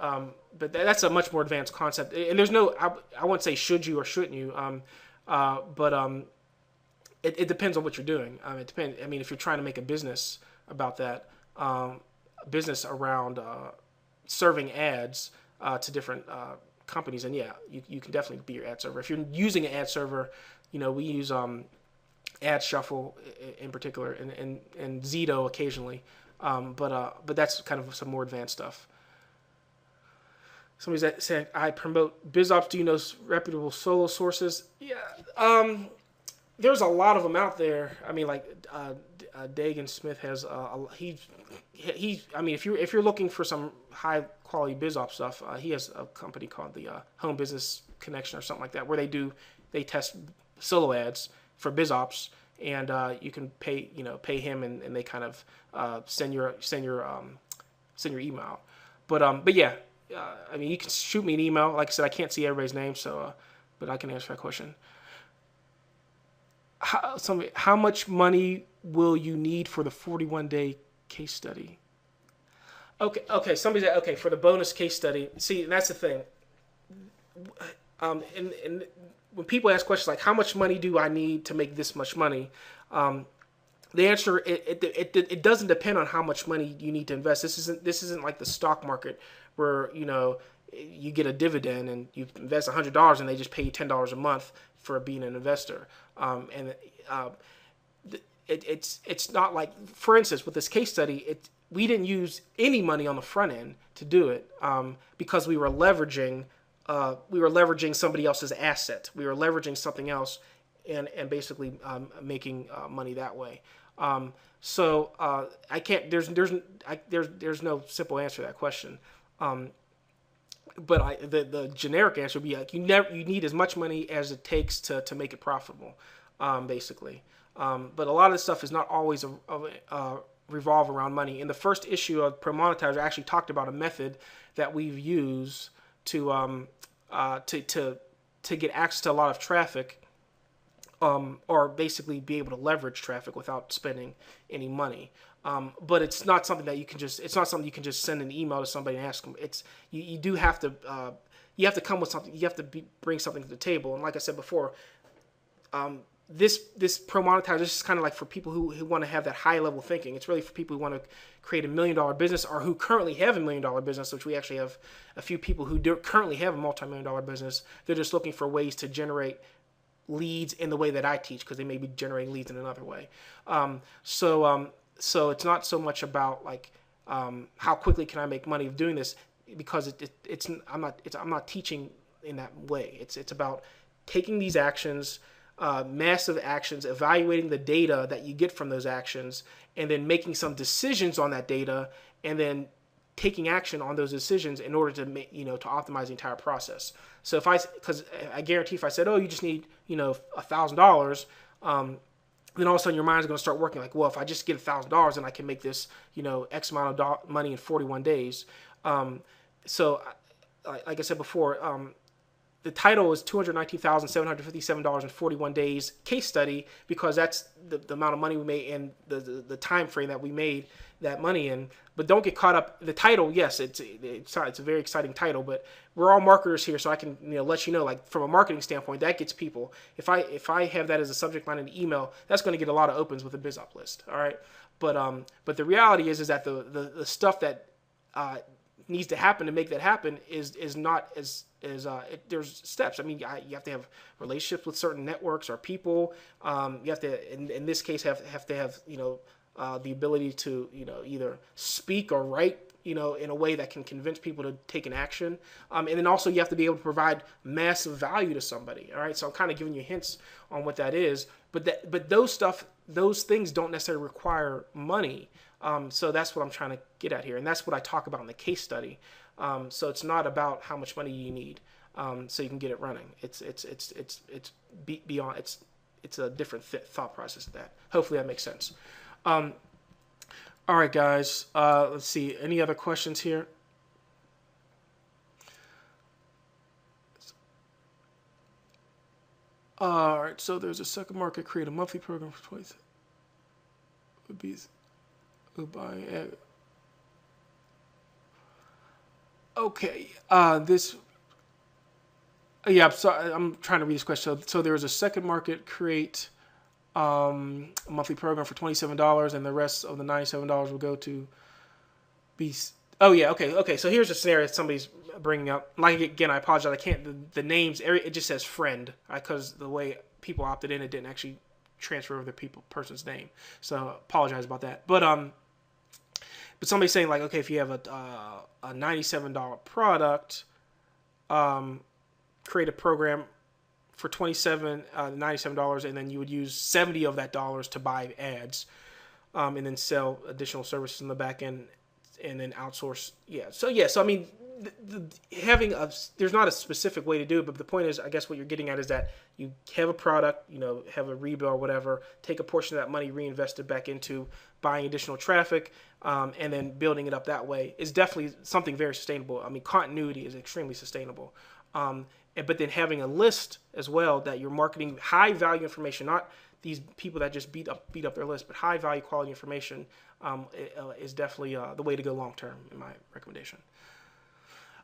S1: But that's a much more advanced concept. And there's no, I wouldn't say should you or shouldn't you. It depends on what you're doing. It depends. I mean, if you're trying to make a business about that, business around serving ads to different companies, and you can definitely be your ad server. If you're using an ad server, we use Ad Shuffle in particular, and Zito occasionally, but that's kind of some more advanced stuff. Somebody's saying I promote BizOps. Do you know reputable solo sources? Yeah. There's a lot of them out there. I mean, like Dagan Smith has. If you're looking for some high quality BizOps stuff, he has a company called the Home Business Connection or something like that, where they test solo ads for BizOps, and you can pay him, and they kind of send your email. But yeah, you can shoot me an email. Like I said, I can't see everybody's name, so but I can answer that question. How much money will you need for the 41-day case study? Okay. Somebody said, okay, for the bonus case study. See, and that's the thing. And when people ask questions like, how much money do I need to make this much money? The answer, it doesn't depend on how much money you need to invest. This isn't like the stock market where, you get a dividend and you invest $100 and they just pay you $10 a month for being an investor. it's not like, for instance, with this case study, we didn't use any money on the front end to do it, because we were leveraging somebody else's asset. We were leveraging something else, and basically making money that way. So I can't. There's no simple answer to that question. But the generic answer would be like, you need as much money as it takes to make it profitable, basically. But a lot of this stuff is not always revolve around money. In the first issue of Pro Monetizer, I actually talked about a method that we've used to get access to a lot of traffic, or basically be able to leverage traffic without spending any money. But it's not something that you can just send an email to somebody and ask them. You do have to come with something. You have to bring something to the table. And like I said before, this Pro Monetizer is kind of like for people who want to have that high level thinking. It's really for people who want to create $1 million business, or who currently have $1 million business, which we actually have a few people who currently have a multi-million-dollar business. They're just looking for ways to generate leads in the way that I teach, because they may be generating leads in another way. So it's not so much about like how quickly can I make money of doing this, because I'm not teaching in that way. It's about taking these actions, massive actions, evaluating the data that you get from those actions, and then making some decisions on that data, and then taking action on those decisions in order to make, to optimize the entire process. So because I guarantee if I said, oh, you just need, $1,000, then all of a sudden your mind's going to start working like, well, if I just get $1,000 and I can make this, X amount of money in 41 days. So like I said before, the title is $219,757 in 41 days case study, because that's the amount of money we made and the time frame that we made that money in. But don't get caught up. The title, yes, it's a very exciting title, but we're all marketers here, so I can let you know, like, from a marketing standpoint, that gets people. If I have that as a subject line in an email, that's going to get a lot of opens with a BizUp list. All right, but the reality is that the stuff that needs to happen to make that happen is not as there's steps. I mean, you have to have relationships with certain networks or people. You have to, in this case, have to have the ability to either speak or write in a way that can convince people to take an action. And then also you have to be able to provide massive value to somebody. All right, so I'm kind of giving you hints on what that is. But those things don't necessarily require money. So that's what I'm trying to get at here, and that's what I talk about in the case study. So it's not about how much money you need, so you can get it running. It's beyond. It's a different thought process than that. Hopefully that makes sense. All right, guys. Let's see. Any other questions here? All right. So there's a second market. Create a monthly program for 20. Would be. Okay. Yeah. I'm sorry. I'm trying to read this question. So there is a second market. Create a monthly program for $27, and the rest of the $97 will go to be. Oh yeah. Okay. So here's a scenario that somebody's bringing up. Like, again, I apologize. I can't. The names. It just says friend, because the way people opted in, it didn't actually transfer over the person's name. So apologize about that. But somebody's saying, like, okay, if you have a $97 product, create a program for $97, and then you would use 70 of that dollars to buy ads, and then sell additional services in the back end, and then outsource. So I mean, there's not a specific way to do it, but the point is, I guess what you're getting at is that you have a product, have a rebill or whatever, take a portion of that money, reinvest it back into buying additional traffic, and then building it up that way is definitely something very sustainable. I mean, continuity is extremely sustainable. But then having a list as well that you're marketing high value information, not these people that just beat up their list, but high value quality information is definitely the way to go long term, in my recommendation.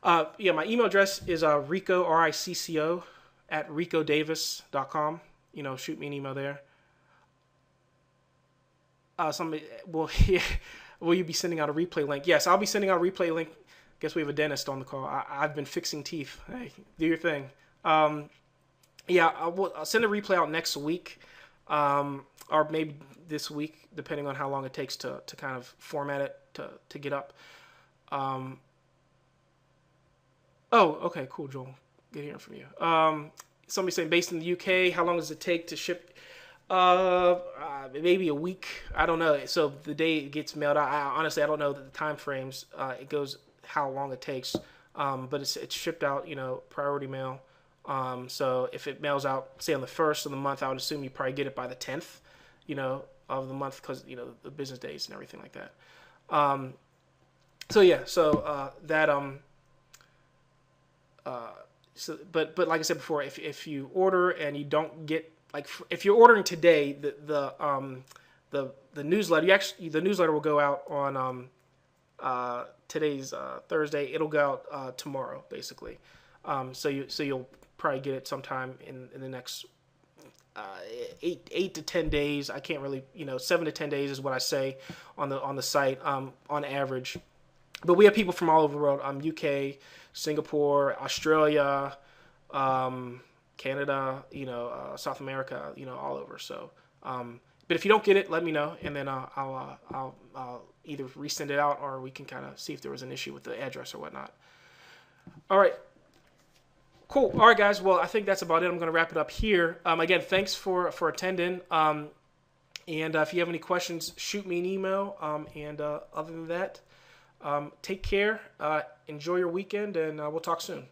S1: My email address is Rico, RICCO, at ricodavis.com. Shoot me an email there. Somebody, will you be sending out a replay link? Yes, I'll be sending out a replay link. Guess we have a dentist on the call. I've been fixing teeth. Hey, do your thing. I'll send a replay out next week. or maybe this week, depending on how long it takes to kind of format it to get up. Um, oh, okay, cool, Joel. Good hearing from you. Somebody saying based in the UK, how long does it take to ship? Maybe a week. I don't know. So the day it gets mailed out, honestly I don't know the time frames. It goes how long it takes. But it's shipped out, priority mail. So if it mails out, say on the first of the month, I would assume you probably get it by the 10th, of the month because the business days and everything like that. So yeah, so that so but like I said before, if you order and you don't get, like, if you're ordering today, the newsletter, the newsletter will go out on today's Thursday. It'll go out tomorrow, basically. So you'll probably get it sometime in the next 8 to 10 days. I can't really, 7 to 10 days is what I say on the site, on average. But we have people from all over the world, UK, Singapore, Australia, Canada, South America, all over. So, but if you don't get it, let me know, and then I'll either resend it out, or we can kind of see if there was an issue with the address or whatnot. All right. Cool. All right, guys. Well, I think that's about it. I'm going to wrap it up here. Again, thanks for attending. And if you have any questions, shoot me an email. And other than that, take care. Enjoy your weekend, and we'll talk soon.